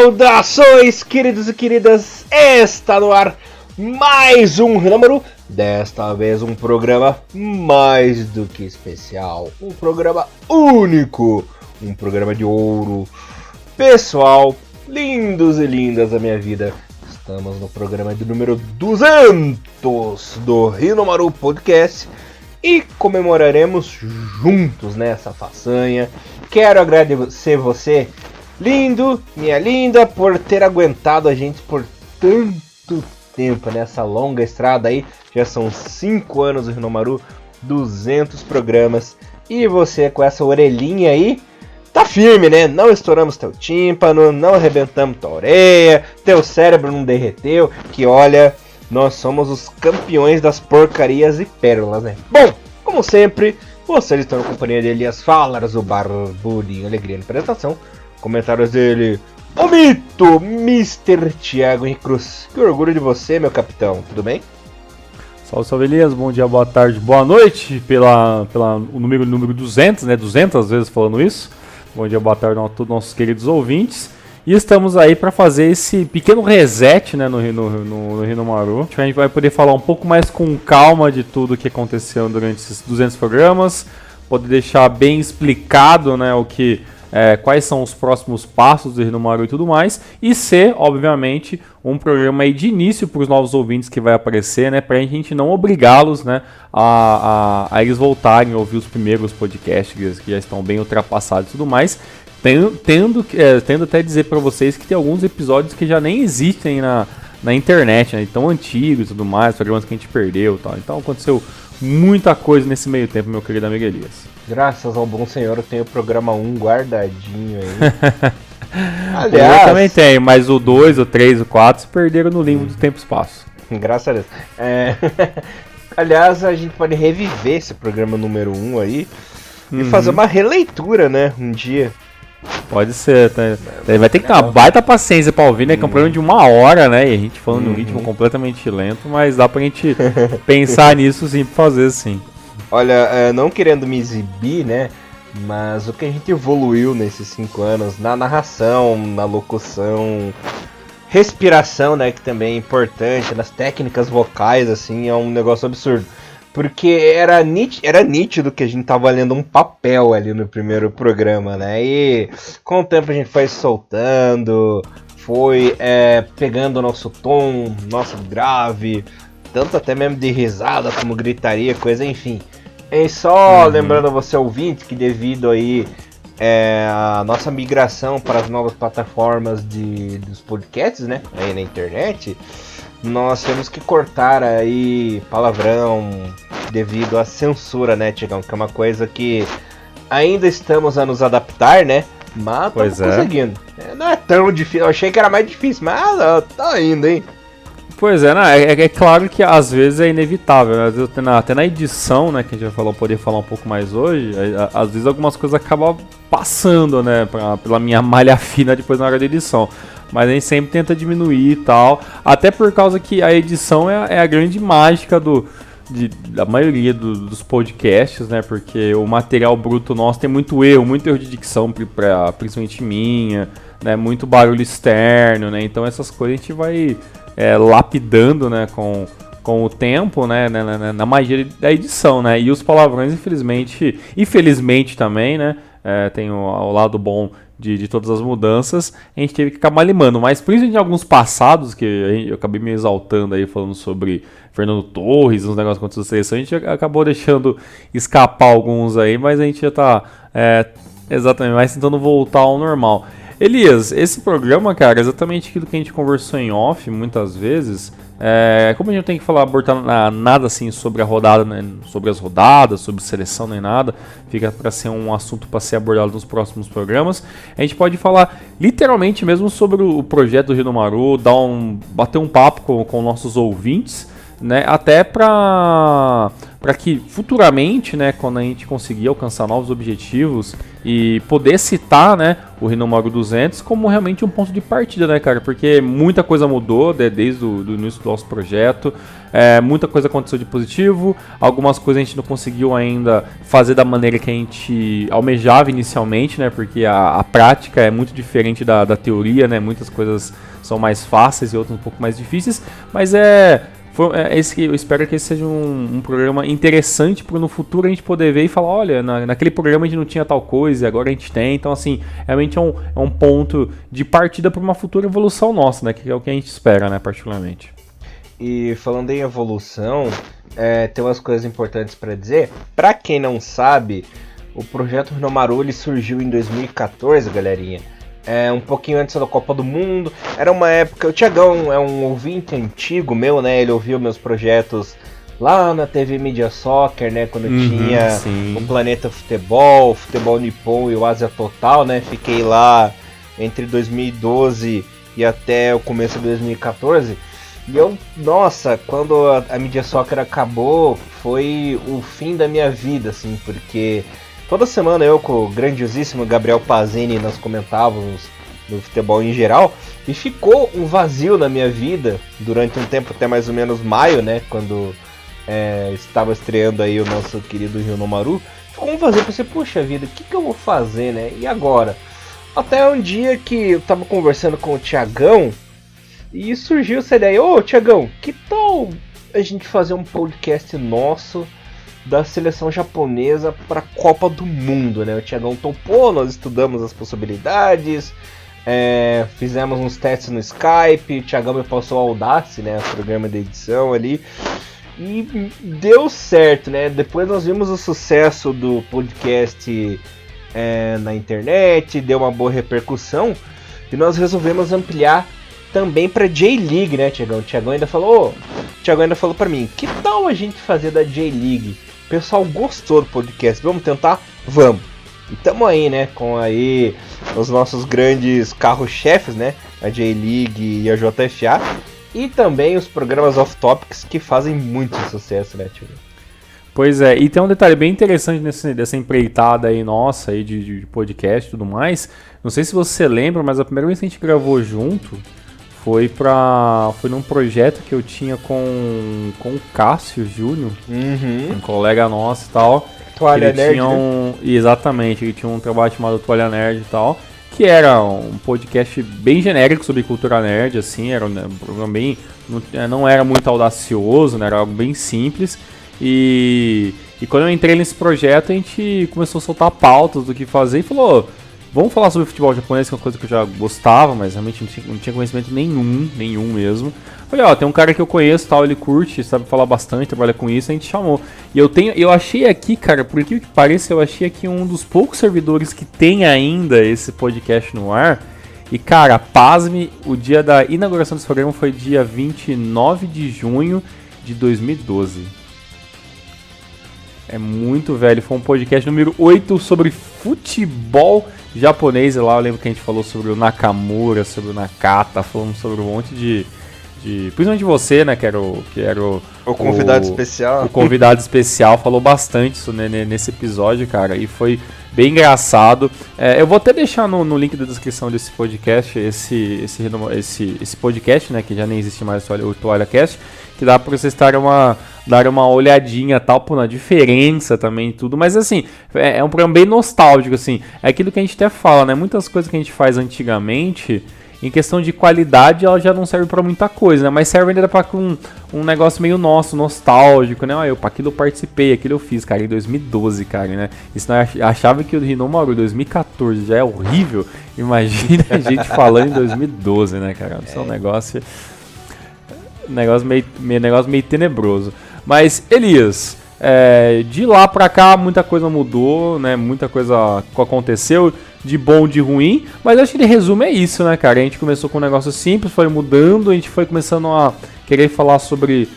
Saudações, queridos e queridas! Está no ar mais um Renamaru, desta vez um programa mais do que especial, um programa único, um programa de ouro. Pessoal, lindos e lindas da minha vida, estamos no programa de número 200 do Renamaru Podcast e comemoraremos juntos nessa façanha. Quero agradecer você, lindo, minha linda, por ter aguentado a gente por tanto tempo nessa longa estrada aí. Já são 5 anos do Renamaru, 200 programas. E você com essa orelhinha aí, tá firme, né? Não estouramos teu tímpano, não arrebentamos tua orelha, teu cérebro não derreteu. Que olha, nós somos os campeões das porcarias e pérolas, né? Bom, como sempre, vocês estão na companhia de Elias Falas, o Barbudinho Alegria na apresentação. Comentários dele, o mito, Mr. Thiago Henrique Cruz. Que orgulho de você, meu capitão. Tudo bem? Salve, salve, Elias. Bom dia, boa tarde, boa noite. O número 200, né? 200 vezes falando isso. Bom dia, boa tarde a todos os nossos queridos ouvintes. E estamos aí para fazer esse pequeno reset, né, no Renamaru. A gente vai poder falar um pouco mais com calma de tudo que aconteceu durante esses 200 programas. Poder deixar bem explicado, né, quais são os próximos passos do Renamaru e tudo mais, e ser, obviamente, um programa aí de início para os novos ouvintes que vai aparecer, né, para a gente não obrigá-los, né, a eles voltarem a ouvir os primeiros podcasts que já estão bem ultrapassados e tudo mais, tendo até dizer para vocês que tem alguns episódios que já nem existem na internet, né, tão antigos e tudo mais, programas que a gente perdeu e tal. Então aconteceu muita coisa nesse meio tempo, meu querido amigo Elias. Graças ao bom senhor, eu tenho o programa 1 guardadinho aí. Aliás, eu também tenho, mas o 2, o 3, o 4 se perderam no limbo do tempo e espaço. Graças a Deus. Aliás, a gente pode reviver esse programa número 1 aí e fazer uma releitura, né? Um dia. Pode ser, tá? Vai ter que ter uma baita paciência pra ouvir, né? Que é um programa de 1 hora, né? E a gente falando num ritmo completamente lento, mas dá pra gente pensar nisso sim, pra fazer assim. Olha, não querendo me exibir, né? Mas o que a gente evoluiu nesses 5 anos, na narração, na locução, respiração, né? Que também é importante, nas técnicas vocais, assim, é um negócio absurdo. Porque era nítido que a gente tava lendo um papel ali no primeiro programa, né? E com o tempo a gente foi soltando, foi pegando o nosso tom, nosso grave, tanto até mesmo de risada como gritaria, coisa, enfim. E só lembrando a você, ouvinte, que devido aí a nossa migração para as novas plataformas dos podcasts, né? Aí na internet, nós temos que cortar aí palavrão devido à censura, né, Tiagão? Que é uma coisa que ainda estamos a nos adaptar, né? Mas estamos conseguindo. Não é tão difícil, eu achei que era mais difícil, mas tá indo, hein? Pois é, né? É claro que às vezes é inevitável, né? Às vezes, até na edição, né, que a gente vai poder falar um pouco mais hoje, às vezes algumas coisas acabam passando, né, pela minha malha fina depois na hora da edição. Mas a gente sempre tenta diminuir e tal, até por causa que a edição é a grande mágica da maioria dos podcasts, né? Porque o material bruto nosso tem muito erro de dicção, principalmente minha, né? Muito barulho externo, né? Então essas coisas a gente vai lapidando, né? Com o tempo, né? Na magia da edição, né? E os palavrões, infelizmente também, né? Tem o lado bom de todas as mudanças, a gente teve que acabar limando, mas principalmente em alguns passados, que eu acabei me exaltando aí, falando sobre Fernando Torres, uns negócios contra a seleção, a gente acabou deixando escapar alguns aí, mas a gente já tá exatamente mais tentando voltar ao normal. Elias, esse programa, cara, é exatamente aquilo que a gente conversou em off muitas vezes. Como a gente não tem que abordar nada assim sobre a rodada, né, sobre as rodadas, sobre seleção nem nada, fica para ser um assunto para ser abordado nos próximos programas. A gente pode falar literalmente mesmo sobre o projeto do Renamaru, bater um papo com nossos ouvintes, né, até para que futuramente, né, quando a gente conseguir alcançar novos objetivos e poder citar, né, o Hinomaru 200 como realmente um ponto de partida, né, cara, porque muita coisa mudou, né, desde o início do nosso projeto, muita coisa aconteceu de positivo, algumas coisas a gente não conseguiu ainda fazer da maneira que a gente almejava inicialmente, né, porque a prática é muito diferente da teoria, né, muitas coisas são mais fáceis e outras um pouco mais difíceis, mas eu espero que esse seja um programa interessante para no futuro a gente poder ver e falar, olha, naquele programa a gente não tinha tal coisa e agora a gente tem. Então, assim, realmente é um ponto de partida para uma futura evolução nossa, né? Que é o que a gente espera, né, particularmente. E falando em evolução, tem umas coisas importantes para dizer. Para quem não sabe, o projeto Hinomaru ele surgiu em 2014, galerinha. Um pouquinho antes da Copa do Mundo. Era uma época... O Thiagão é um ouvinte antigo meu, né? Ele ouviu meus projetos lá na TV Media Soccer, né? Quando tinha sim. o Planeta Futebol, o Futebol Nippon e o Ásia Total, né? Fiquei lá entre 2012 e até o começo de 2014. E nossa, quando a Media Soccer acabou, foi o fim da minha vida, assim, porque... Toda semana eu com o grandiosíssimo Gabriel Pazini nós comentávamos no futebol em geral. E ficou um vazio na minha vida durante um tempo, até mais ou menos maio, né? Quando estava estreando aí o nosso querido Hinomaru. Ficou um vazio, eu pensei, puxa vida, o que eu vou fazer, né? E agora? Até um dia que eu tava conversando com o Thiagão e surgiu essa ideia. Ô Thiagão, que tal a gente fazer um podcast nosso da seleção japonesa para a Copa do Mundo, né? O Thiagão topou, nós estudamos as possibilidades, fizemos uns testes no Skype, o Thiagão me passou o Audace, né? O programa de edição ali, e deu certo, né? Depois nós vimos o sucesso do podcast na internet, deu uma boa repercussão, e nós resolvemos ampliar também para J-League, né, Thiagão? O Thiagão ainda falou para mim, que tal a gente fazer da J-League? O pessoal gostou do podcast, vamos tentar? Vamos! E tamo aí, né, com aí os nossos grandes carro-chefes, né, a J-League e a JFA, e também os programas off-topics que fazem muito sucesso, né, Thiago? Pois é, e tem um detalhe bem interessante dessa empreitada aí nossa aí de podcast e tudo mais, não sei se você lembra, mas a primeira vez que a gente gravou junto foi num projeto que eu tinha com o Cássio Júnior, um colega nosso e tal. Toalha Nerd, né? Exatamente, ele tinha um trabalho chamado Toalha Nerd e tal, que era um podcast bem genérico sobre cultura nerd, assim, era um programa bem... não era muito audacioso, né, era algo bem simples. E quando eu entrei nesse projeto, a gente começou a soltar pautas do que fazer e falou... Vamos falar sobre futebol japonês, que é uma coisa que eu já gostava, mas realmente não tinha conhecimento nenhum mesmo. Falei, tem um cara que eu conheço, tal, ele curte, sabe falar bastante, trabalha com isso, a gente chamou. E eu achei aqui, cara, por que pareça, eu achei aqui um dos poucos servidores que tem ainda esse podcast no ar. E, cara, pasme, o dia da inauguração desse programa foi dia 29 de junho de 2012. É muito velho, foi um podcast número 8 sobre futebol japonês. E lá eu lembro que a gente falou sobre o Nakamura, sobre o Nakata, falamos sobre um monte de principalmente você, né, que era o convidado especial. O convidado especial falou bastante isso, né, nesse episódio, cara, e foi bem engraçado. Eu vou até deixar no link da descrição desse podcast, esse podcast, né, que já nem existe mais, o ToalhaCast, que dá pra vocês darem uma olhadinha tal, na diferença também e tudo, mas assim, é um programa bem nostálgico, assim, é aquilo que a gente até fala, né, muitas coisas que a gente faz antigamente, em questão de qualidade, ela já não serve pra muita coisa, né, mas serve ainda pra um negócio meio nosso, nostálgico, né, aquilo eu participei, aquilo eu fiz, cara, em 2012, cara, né, isso nós achava que o Hinomaru 2014 já é horrível, imagina a gente falando em 2012, né, cara, isso é um negócio meio tenebroso. Mas, Elias, de lá pra cá muita coisa mudou, né? Muita coisa aconteceu, de bom, de ruim. Mas acho que de resumo é isso, né, cara? A gente começou com um negócio simples, foi mudando, a gente foi começando a querer falar sobre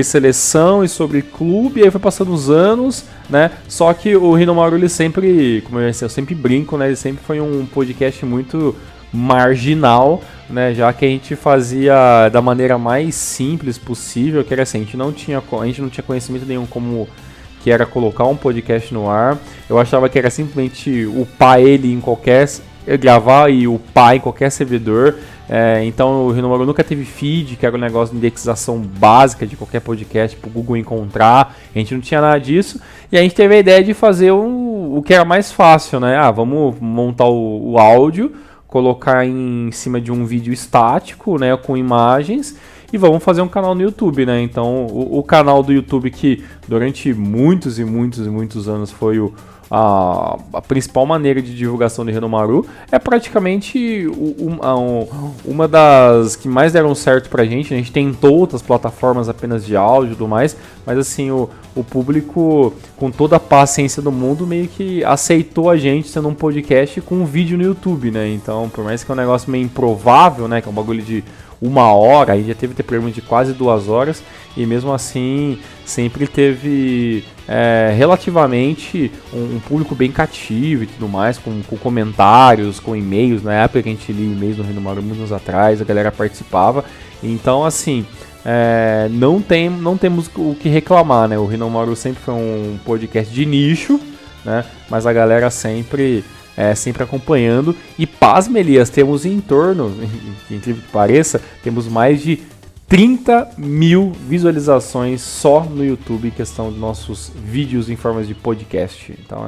seleção e sobre clube, e aí foi passando os anos, né? Só que o Hinomaru, ele sempre, como eu sempre brinco, né? Ele sempre foi um podcast muito marginal, né, já que a gente fazia da maneira mais simples possível, que era assim, a gente não tinha conhecimento nenhum como que era colocar um podcast no ar. Eu achava que era simplesmente upar ele em qualquer, gravar e upar em qualquer servidor. Então o Rinomaru nunca teve feed, que era um negócio de indexação básica de qualquer podcast para o Google encontrar. A gente não tinha nada disso. E a gente teve a ideia de fazer o que era mais fácil, né? Vamos montar o áudio, colocar em cima de um vídeo estático, né, com imagens, e vamos fazer um canal no YouTube, né? Então o canal do YouTube, que durante muitos e muitos e muitos anos foi a principal maneira de divulgação de Rinomaru, é praticamente uma das que mais deram certo pra gente. A gente tentou outras plataformas apenas de áudio e tudo mais, mas assim, o público, com toda a paciência do mundo, meio que aceitou a gente sendo um podcast com um vídeo no YouTube, né? Então, por mais que é um negócio meio improvável, né, que é um bagulho de 1 hora, aí já teve programas de quase 2 horas, e mesmo assim sempre teve relativamente um público bem cativo e tudo mais, com comentários, com e-mails. Na época que a gente lia e-mails no Rinomaru muitos anos atrás, a galera participava. Então assim, não temos o que reclamar, né? O Rinomaru sempre foi um podcast de nicho, né? Mas a galera sempre acompanhando. E pasme, Elias, temos em torno, incrível que pareça, temos mais de 30 mil visualizações só no YouTube, em questão de nossos vídeos em formas de podcast. Então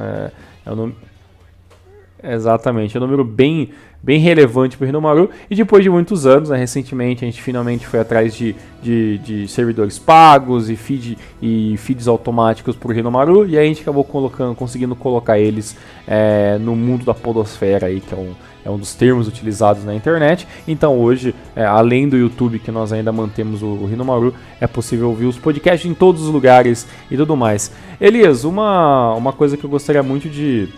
exatamente, é um número bem relevante para o Rinomaru. E depois de muitos anos, né, recentemente a gente finalmente foi atrás de servidores pagos e feeds automáticos para o Rinomaru, e aí a gente acabou conseguindo colocar eles no mundo da podosfera, aí, que é um dos termos utilizados na internet. Então hoje, além do YouTube, que nós ainda mantemos o Rinomaru, é possível ouvir os podcasts em todos os lugares e tudo mais. Elias, uma coisa que eu gostaria muito de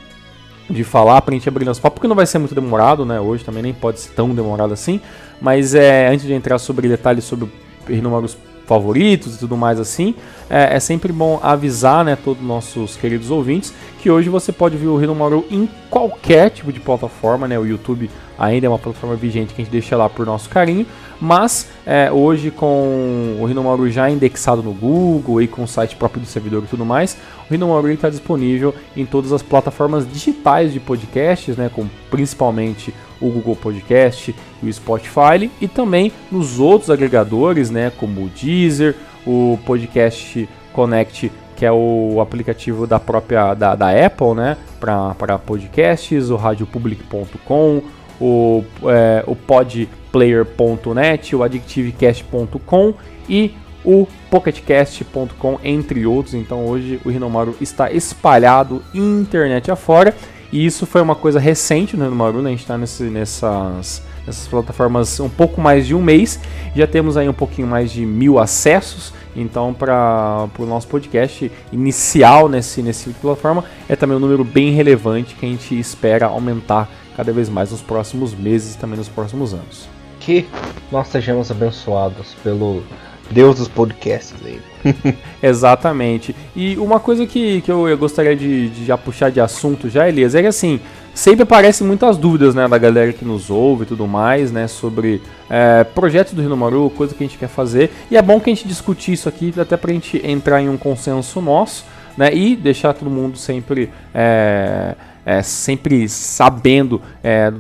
falar pra gente abrir nosso papo, porque não vai ser muito demorado, né? Hoje também nem pode ser tão demorado assim, mas antes de entrar sobre detalhes sobre o Rinomarus favoritos e tudo mais assim, é sempre bom avisar, né, todos os nossos queridos ouvintes, que hoje você pode ver o Rinomaru em qualquer tipo de plataforma, né? O YouTube ainda é uma plataforma vigente que a gente deixa lá por nosso carinho, mas hoje, com o Rinomaru já indexado no Google e com o site próprio do servidor e tudo mais, o Rinomaru está disponível em todas as plataformas digitais de podcasts, né, como principalmente o Google Podcast e o Spotify, e também nos outros agregadores, né, como o Deezer, o Podcast Connect, que é o aplicativo da própria da Apple, né, para podcasts, o radiopublic.com, o podplayer.net, o addictivecast.com e o pocketcast.com, entre outros. Então hoje o Rinomaru está espalhado internet afora, e isso foi uma coisa recente no Rinomaru, né? A gente está nessas plataformas um pouco mais de um mês, já temos aí um pouquinho mais de 1000 acessos. Então, para o nosso podcast inicial nesse plataforma, é também um número bem relevante que a gente espera aumentar cada vez mais nos próximos meses e também nos próximos anos. Que nós sejamos abençoados pelo Deus dos podcasts aí. Exatamente. E uma coisa que eu gostaria de já puxar de assunto já, Elias, é que assim, sempre aparecem muitas dúvidas, né, da galera que nos ouve e tudo mais, né, sobre projetos do Rinomaru, coisa que a gente quer fazer, e é bom que a gente discutir isso aqui, até pra gente entrar em um consenso nosso, né, e deixar todo mundo sempre sempre sabendo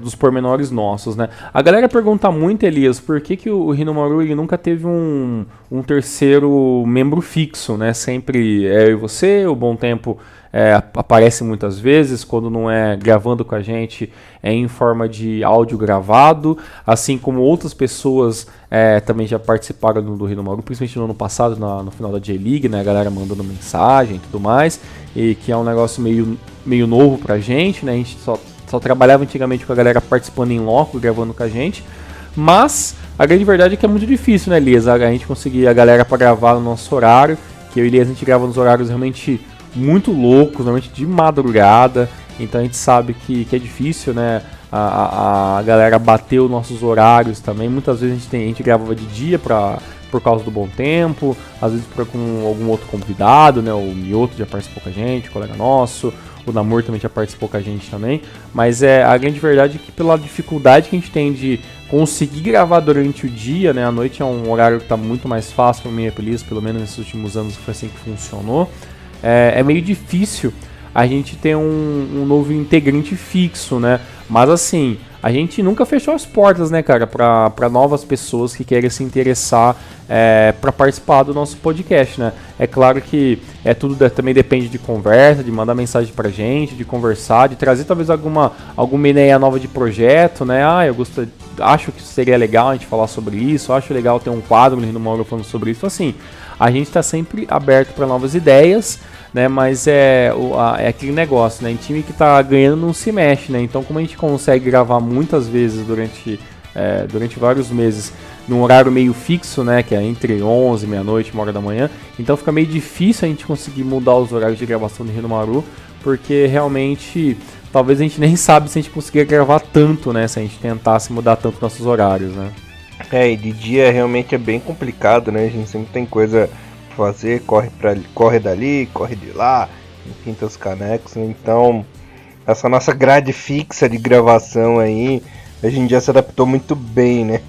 dos pormenores nossos, né. A galera pergunta muito, Elias, por que o Rinomaru ele nunca teve um terceiro membro fixo, né, sempre eu e você. O Bom Tempo aparece muitas vezes, quando não é gravando com a gente, é em forma de áudio gravado, assim como outras pessoas também já participaram do Rinomaru, principalmente no ano passado, no final da J-League, né, a galera mandando mensagem e tudo mais, e que é um negócio meio novo pra gente, né, a gente só trabalhava antigamente com a galera participando em loco, gravando com a gente, mas a grande verdade é que é muito difícil, né, Elias, a gente conseguir a galera pra gravar no nosso horário, que eu e Elias a gente grava nos horários realmente muito loucos, normalmente de madrugada, então a gente sabe que é difícil, né, a galera bater os nossos horários também. Muitas vezes a gente gravava de dia por causa do Bom Tempo, às vezes com algum outro convidado, né, o Mioto já participou com a gente, colega nosso, o Namor também já participou com a gente também, mas a grande verdade é que pela dificuldade que a gente tem de conseguir gravar durante o dia, né, a noite é um horário que está muito mais fácil para mim e feliz, pelo menos nesses últimos anos foi assim que funcionou, é meio difícil a gente ter um novo integrante fixo, né, mas assim, a gente nunca fechou as portas, né, cara, para novas pessoas que querem se interessar para participar do nosso podcast, né. É claro que tudo também depende de conversa, de mandar mensagem pra gente, de conversar, de trazer talvez alguma ideia nova de projeto, né. Acho que seria legal a gente falar sobre isso, acho legal ter um quadro no Mauro falando sobre isso. Então, assim, a gente está sempre aberto para novas ideias, né, mas é aquele negócio, né, em time que tá ganhando não se mexe, né, então como a gente consegue gravar muitas vezes durante vários meses num horário meio fixo, né, que é entre 11, meia-noite, 1 hora da manhã, então fica meio difícil a gente conseguir mudar os horários de gravação do Hinomaru, porque realmente talvez a gente nem sabe se a gente conseguir gravar tanto, né, se a gente tentasse mudar tanto nossos horários, né. E de dia realmente é bem complicado, né, a gente sempre tem coisa pra fazer, corre dali, corre de lá, enfim, tem os canecos, então essa nossa grade fixa de gravação aí, a gente já se adaptou muito bem, né?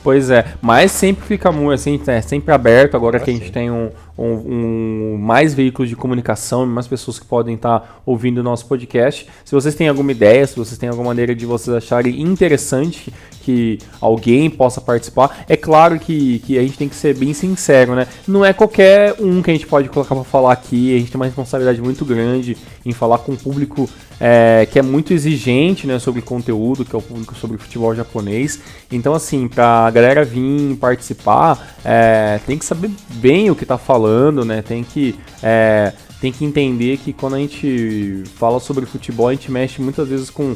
Pois é, mas sempre fica muito assim, sempre aberto agora que a gente tem mais veículos de comunicação, mais pessoas que podem estar ouvindo o nosso podcast. Se vocês têm alguma ideia, se vocês têm alguma maneira de vocês acharem interessante que alguém possa participar, é claro que a gente tem que ser bem sincero, né? Não é qualquer um que a gente pode colocar para falar aqui, a gente tem uma responsabilidade muito grande em falar com um público que é muito exigente, né, sobre conteúdo, que é o público sobre futebol japonês. Então, assim, pra galera vir participar, tem que saber bem o que tá falando, né? Tem que entender que quando a gente fala sobre futebol, a gente mexe muitas vezes com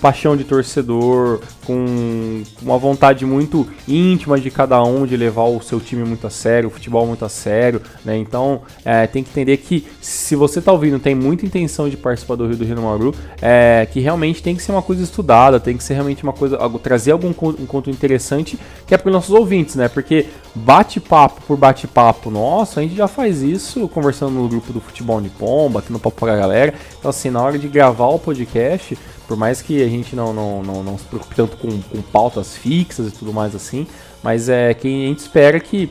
paixão de torcedor, com uma vontade muito íntima de cada um de levar o seu time muito a sério, o futebol muito a sério, né? Então, tem que entender que se você tá ouvindo, tem muita intenção de participar do Rio do Hinomaru, que realmente tem que ser uma coisa estudada, tem que ser realmente uma coisa, trazer um conteúdo interessante que é para os nossos ouvintes, né? Porque bate-papo por bate-papo, nossa, a gente já faz isso conversando no grupo do Futebol Nippon, batendo papo com a galera. Então, assim, na hora de gravar o podcast, por mais que a gente não se preocupe tanto com pautas fixas e tudo mais assim, mas que a gente espera que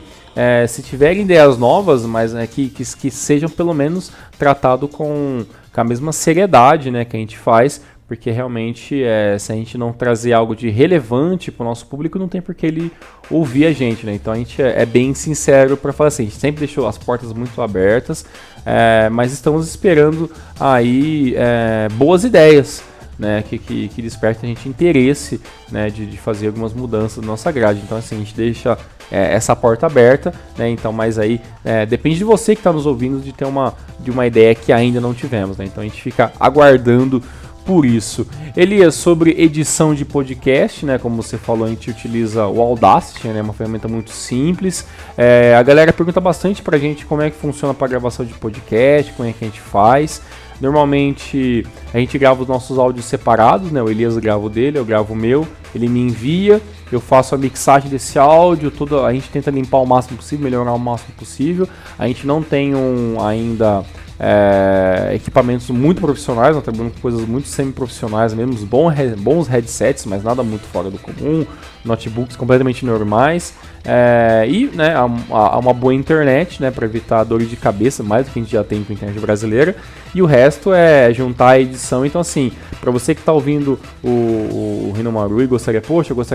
se tiverem ideias novas, mas que sejam pelo menos tratados com a mesma seriedade, né, que a gente faz, porque realmente se a gente não trazer algo de relevante para o nosso público, não tem por que ele ouvir a gente, né? Então a gente é bem sincero para falar assim, a gente sempre deixou as portas muito abertas, mas estamos esperando aí boas ideias, né, que desperta a gente interesse, né, de fazer algumas mudanças na nossa grade. Então assim, a gente deixa essa porta aberta, né, então, mas aí depende de você que está nos ouvindo de ter uma ideia que ainda não tivemos, né, então a gente fica aguardando por isso. Elias, sobre edição de podcast, né, como você falou, a gente utiliza o Audacity, né, uma ferramenta muito simples. A galera pergunta bastante pra gente como é que funciona para gravação de podcast, como é que a gente faz. Normalmente a gente grava os nossos áudios separados, né? O Elias grava o dele, eu gravo o meu, ele me envia, eu faço a mixagem desse áudio, a gente tenta limpar o máximo possível, melhorar o máximo possível. A gente não tem ainda equipamentos muito profissionais, nós trabalhamos com coisas muito semi-profissionais mesmo, bons headsets, mas nada muito fora do comum, notebooks completamente normais, e né, há uma boa internet, né, para evitar dores de cabeça, mais do que a gente já tem com a internet brasileira, e o resto é juntar a edição. Então assim, para você que está ouvindo o Hinomaru e eu gostaria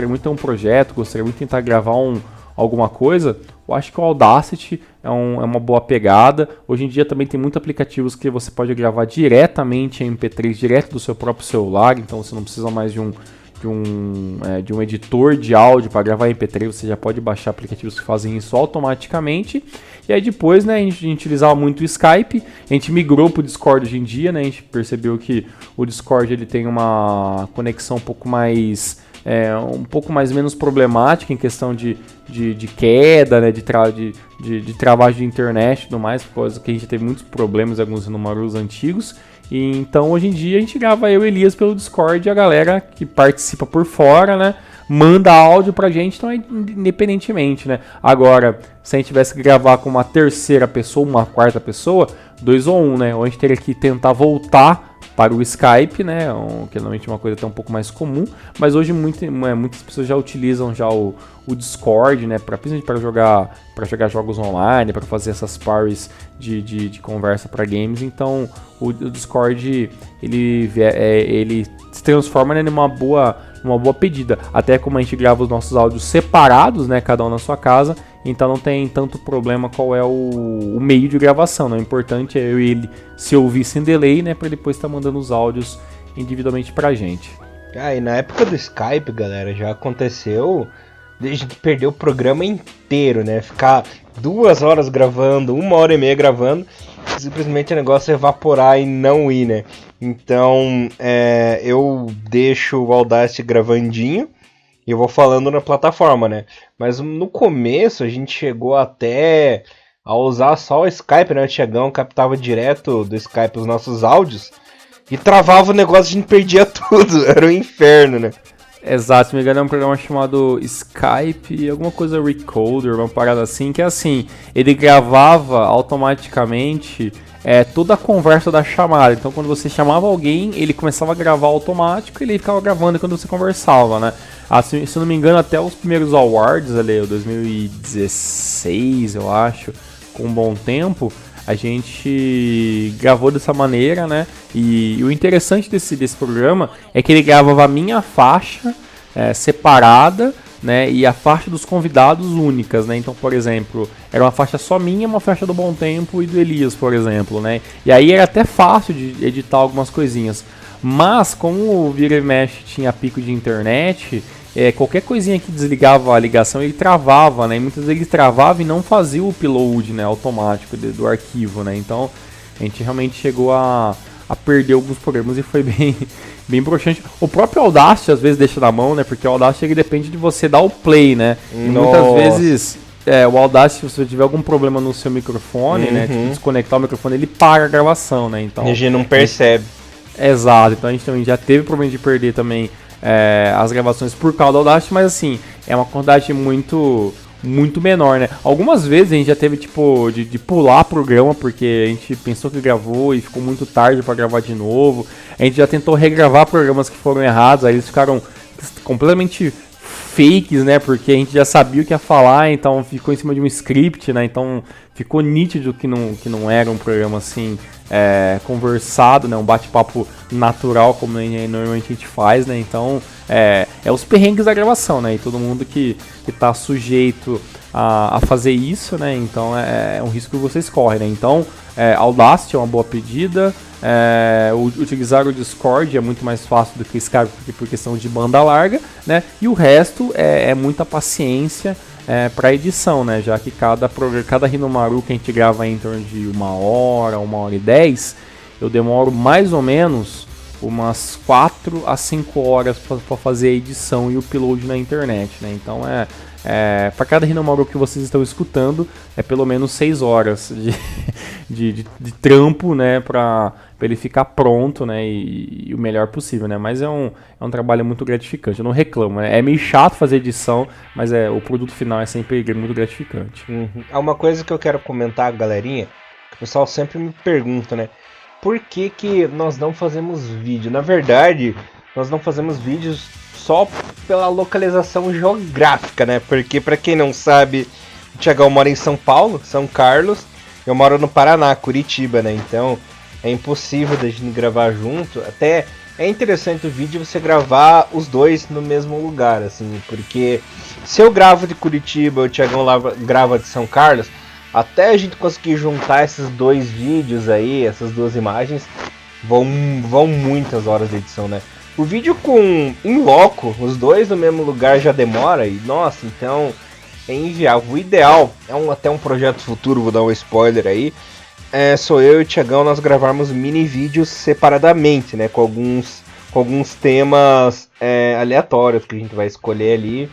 muito de ter um projeto, gostaria muito de tentar gravar alguma coisa, eu acho que o Audacity é uma boa pegada. Hoje em dia também tem muitos aplicativos que você pode gravar diretamente em MP3, direto do seu próprio celular, então você não precisa mais de um editor de áudio para gravar MP3, você já pode baixar aplicativos que fazem isso automaticamente. E aí depois, né, a gente utilizava muito o Skype, a gente migrou para o Discord hoje em dia, né, a gente percebeu que o Discord ele tem uma conexão um pouco mais menos problemática em questão de queda, né, de travagem de internet e tudo mais, por causa que a gente teve muitos problemas em alguns números antigos. E então hoje em dia a gente grava eu e Elias pelo Discord, e a galera que participa por fora, né, manda áudio pra gente, então independentemente, né. Agora, se a gente tivesse que gravar com uma terceira pessoa, uma quarta pessoa, 2 ou 1, né? Ou a gente teria que tentar voltar para o Skype, né? Que normalmente é uma coisa até um pouco mais comum, mas hoje muitas pessoas já utilizam já o Discord, né? Principalmente para jogar jogos online, para fazer essas parties de conversa para games. Então o Discord ele se transforma, né, numa boa pedida. Até como a gente grava os nossos áudios separados, né? Cada um na sua casa. Então não tem tanto problema qual é o meio de gravação, né? O importante é eu e ele se ouvir sem delay, né? Para depois estar mandando os áudios individualmente pra gente. E na época do Skype, galera, já aconteceu de a gente perder o programa inteiro, né? Ficar 2 horas gravando, 1h30 gravando, simplesmente o negócio evaporar e não ir, né? Então, eu deixo o Audacity gravandinho e eu vou falando na plataforma, né? Mas no começo a gente chegou até a usar só o Skype, né? O Thiagão captava direto do Skype os nossos áudios e travava o negócio, a gente perdia tudo. Era um inferno, né? Exato, se me engano é um programa chamado Skype, alguma coisa Recorder, uma parada assim, que é assim, ele gravava automaticamente toda a conversa da chamada. Então quando você chamava alguém, ele começava a gravar automático e ele ficava gravando quando você conversava, né? Assim, se eu não me engano, até os primeiros awards ali, o 2016, eu acho, com um bom tempo, a gente gravou dessa maneira, né? E o interessante desse programa é que ele gravava a minha faixa separada, né? E a faixa dos convidados únicas, né? Então, por exemplo, era uma faixa só minha, uma faixa do Bom Tempo e do Elias, por exemplo, né? E aí era até fácil de editar algumas coisinhas. Mas, como o Vira e Mexe tinha pico de internet, qualquer coisinha que desligava a ligação, ele travava, né? E muitas vezes ele travava e não fazia o upload, né, automático do arquivo, né? Então, a gente realmente chegou a perder alguns programas e foi bem broxante. O próprio Audacity às vezes deixa na mão, né? Porque o Audacity ele depende de você dar o play, né? E muitas vezes o Audacity, se você tiver algum problema no seu microfone, né? Tipo, desconectar o microfone, ele para a gravação, né? Então, a gente não percebe. Exato, então a gente também já teve problema de perder também as gravações por causa do Audacity, mas assim, é uma quantidade muito menor, né? Algumas vezes a gente já teve tipo de pular programa porque a gente pensou que gravou e ficou muito tarde para gravar de novo. A gente já tentou regravar programas que foram errados, aí eles ficaram completamente fakes, né? Porque a gente já sabia o que ia falar, então ficou em cima de um script, né? Então ficou nítido que não era um programa assim conversado, né? Um bate-papo natural como normalmente a gente faz, né? Então os perrengues da gravação, né? E todo mundo que tá sujeito a fazer isso, né? Então é um risco que vocês correm, né? Então Audacity é uma boa pedida. Utilizar o Discord é muito mais fácil do que o Skype por questão de banda larga, né? E o resto é muita paciência para edição, né? Já que cada Hinomaru que a gente grava em torno de 1h e 10, eu demoro mais ou menos umas 4 a 5 horas para fazer a edição e o upload na internet, né? Então para cada Hinomaru que vocês estão escutando é pelo menos 6 horas de trampo, né? Para ele ficar pronto, né? E o melhor possível, né? Mas é um trabalho muito gratificante. Eu não reclamo, né? É meio chato fazer edição, mas o produto final é sempre muito gratificante. Uma coisa que eu quero comentar, galerinha, que o pessoal sempre me pergunta, né? Por que nós não fazemos vídeo? Na verdade, nós não fazemos vídeos só pela localização geográfica, né? Porque, pra quem não sabe, o Thiagão mora em São Paulo, São Carlos. Eu moro no Paraná, Curitiba, né? Então, é impossível da gente gravar junto. Até é interessante o vídeo você gravar os dois no mesmo lugar, assim. Porque se eu gravo de Curitiba e o Thiagão grava de São Carlos, até a gente conseguir juntar esses 2 vídeos aí, essas 2 imagens, vão muitas horas de edição, né? O vídeo em loco, os dois no mesmo lugar já demora e, nossa, então é inviável. O ideal até um projeto futuro, vou dar um spoiler aí, sou eu e o Thiagão, nós gravarmos mini vídeos separadamente, né? Com alguns temas aleatórios que a gente vai escolher ali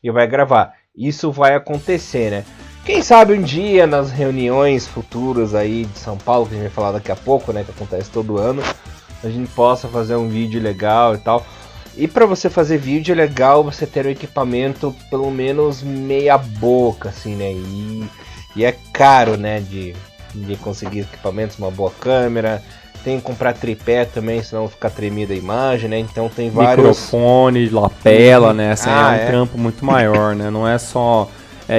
e vai gravar. Isso vai acontecer, né? Quem sabe um dia nas reuniões futuras aí de São Paulo, que a gente vai falar daqui a pouco, né? Que acontece todo ano, a gente possa fazer um vídeo legal e tal. E para você fazer vídeo é legal você ter um equipamento pelo menos meia boca, assim, né? E é caro, né? De de conseguir equipamentos, uma boa câmera. Tem que comprar tripé também, senão fica tremida a imagem, né? Então tem vários... Microfone, lapela, né? Essa é um trampo muito maior, né? Não é só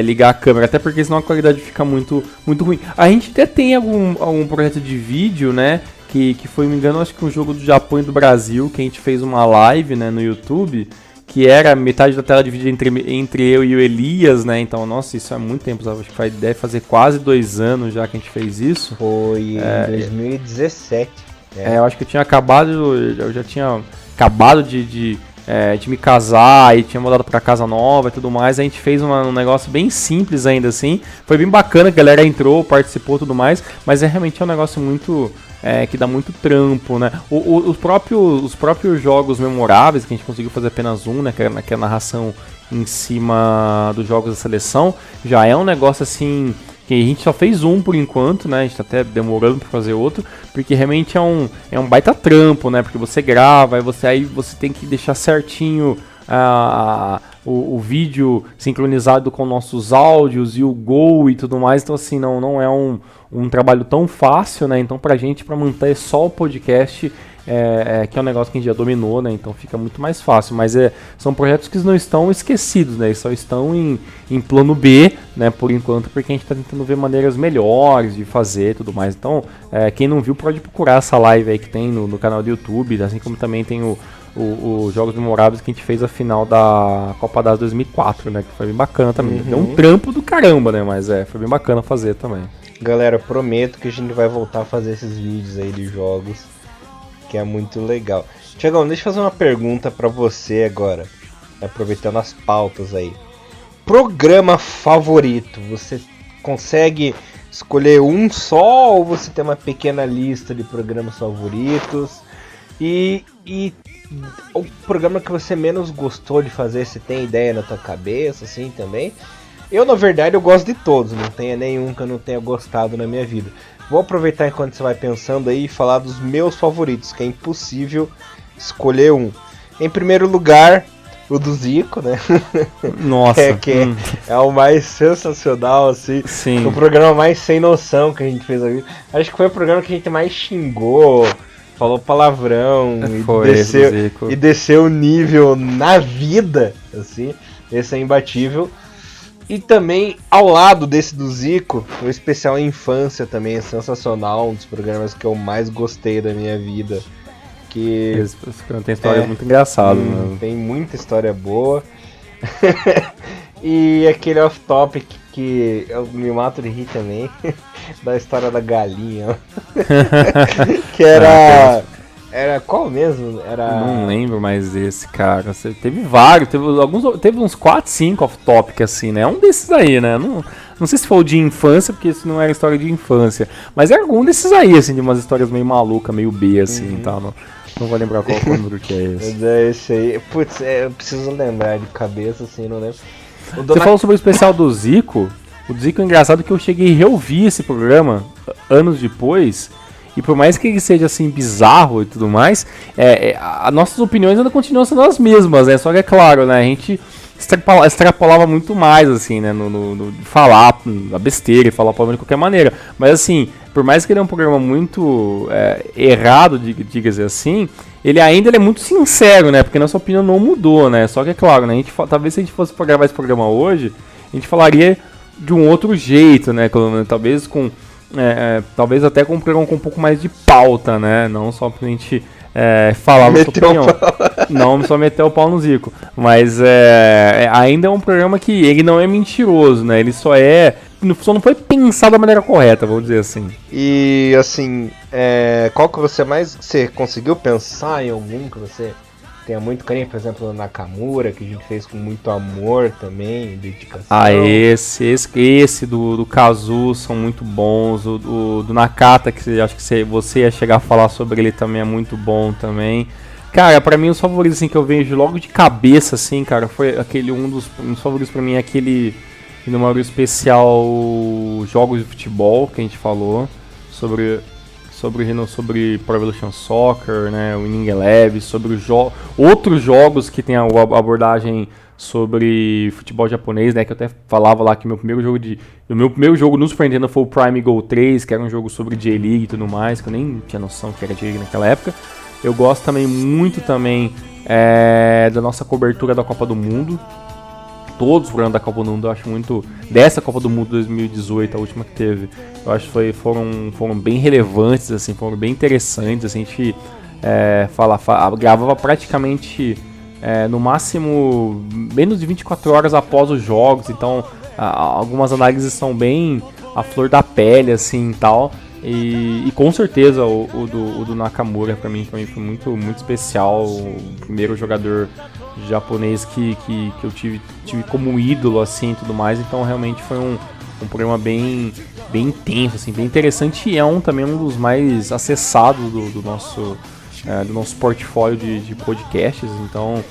ligar a câmera, até porque senão a qualidade fica muito, muito ruim. A gente até tem algum projeto de vídeo, né? Que foi, me engano, acho que um jogo do Japão e do Brasil, que a gente fez uma live, né, no YouTube, que era metade da tela dividida entre eu e o Elias, né? Então, nossa, isso é muito tempo, sabe? Acho que deve fazer quase 2 anos já que a gente fez isso. Foi em 2017. Eu acho que eu já tinha acabado de me casar e tinha mudado pra casa nova e tudo mais. A gente fez um negócio bem simples ainda assim. Foi bem bacana, a galera entrou, participou e tudo mais, mas realmente é um negócio muito... que dá muito trampo, né? Os próprios jogos memoráveis, que a gente conseguiu fazer apenas um, né? Que é a narração em cima dos jogos da seleção, já é um negócio assim, que a gente só fez um por enquanto, né? A gente tá até demorando pra fazer outro, porque realmente é um baita trampo, né? Porque você grava, aí você tem que deixar certinho o vídeo sincronizado com nossos áudios e o gol e tudo mais, então assim, não é um trabalho tão fácil, né? Então pra gente, pra manter só o podcast, que é um negócio que a gente já dominou, né? Então fica muito mais fácil, mas são projetos que não estão esquecidos, né? Eles só estão em plano B, né? Por enquanto, porque a gente tá tentando ver maneiras melhores de fazer e tudo mais. Então, quem não viu pode procurar essa live aí que tem no canal do YouTube, assim como também tem os jogos memoráveis que a gente fez a final da Copa das 2004, né? Que foi bem bacana também. Deu um trampo do caramba, né? Mas foi bem bacana fazer também. Galera, prometo que a gente vai voltar a fazer esses vídeos aí de jogos, que é muito legal. Tiagão, deixa eu fazer uma pergunta pra você agora, aproveitando as pautas aí. Programa favorito, você consegue escolher um só ou você tem uma pequena lista de programas favoritos? E o programa que você menos gostou de fazer, você tem ideia na tua cabeça, assim, também? Eu, na verdade, eu gosto de todos, não tem nenhum que eu não tenha gostado na minha vida. Vou aproveitar enquanto você vai pensando aí e falar dos meus favoritos, que é impossível escolher um. Em primeiro lugar, o do Zico, né? Nossa. É o mais sensacional, assim. Sim. O programa mais sem noção que a gente fez aqui. Acho que foi o programa que a gente mais xingou, falou palavrão e desceu o nível na vida, assim. Esse é imbatível. E também, ao lado desse do Zico, o especial Infância também é sensacional, um dos programas que eu mais gostei da minha vida. Esse programa tem história muito engraçada, né? Tem muita história boa. E aquele off-topic que eu me mato de rir também, da história da galinha. Que era... Era qual mesmo? Não lembro mais desse, cara. Teve vários, teve uns 4, 5 off-topic assim, né? Um desses aí, né? Não sei se foi o de infância, porque isso não era história de infância. Mas era algum desses aí, assim, de umas histórias meio malucas, meio B, assim, tá? Não vou lembrar qual número que é esse. Mas é esse aí. Putz, eu preciso lembrar de cabeça, assim, não lembro. Você falou sobre o especial do Zico. O Zico é engraçado que eu cheguei a reouvir esse programa anos depois. E por mais que ele seja assim bizarro e tudo mais, as nossas opiniões ainda continuam sendo as mesmas, né? Só que é claro, né? A gente extrapolava muito mais, assim, né? No falar a besteira e falar palavra de qualquer maneira. Mas assim, por mais que ele é um programa muito errado, diga-se assim, ele é muito sincero, né? Porque nossa opinião não mudou, né? Só que é claro, né? Talvez se a gente fosse gravar esse programa hoje, a gente falaria de um outro jeito, né? Talvez com... talvez até com um programa com um pouco mais de pauta, né? Não só pra gente falar nossa opinião. Não só meter o pau no Zico. Mas ainda é um programa que ele não é mentiroso, né? Ele só não foi pensado da maneira correta, vamos dizer assim. E assim, qual que você conseguiu pensar em algum que você tenha muito carinho? Por exemplo, o Nakamura, que a gente fez com muito amor também, dedicação. Esse do Kazu são muito bons. O do Nakata, que acho que você ia chegar a falar sobre ele também, é muito bom também. Cara, pra mim os favoritos assim, que eu vejo logo de cabeça, assim, cara, foi aquele um dos favoritos pra mim é aquele número especial Jogos de Futebol, que a gente falou, sobre Pro Evolution Soccer, né, o Winning Eleven, sobre outros jogos que tem a abordagem sobre futebol japonês, né, que eu até falava lá que o meu primeiro jogo no Super Nintendo foi o Prime Go 3, que era um jogo sobre J-League e tudo mais, que eu nem tinha noção que era J-League naquela época. Eu gosto também muito da nossa cobertura da Copa do Mundo. Todos os programas da Copa do Mundo, eu acho muito... Dessa Copa do Mundo 2018, a última que teve, eu acho que foram bem relevantes, assim, foram bem interessantes. Assim, a gente gravava praticamente, no máximo, menos de 24 horas após os jogos. Então, algumas análises são bem à flor da pele, assim, e tal. E com certeza o do Nakamura pra mim foi muito, muito especial. O primeiro jogador japonês que eu tive como ídolo, assim, e tudo mais. Então realmente foi um programa bem intenso, assim, bem interessante, e também um dos mais acessados do nosso portfólio de podcasts. Então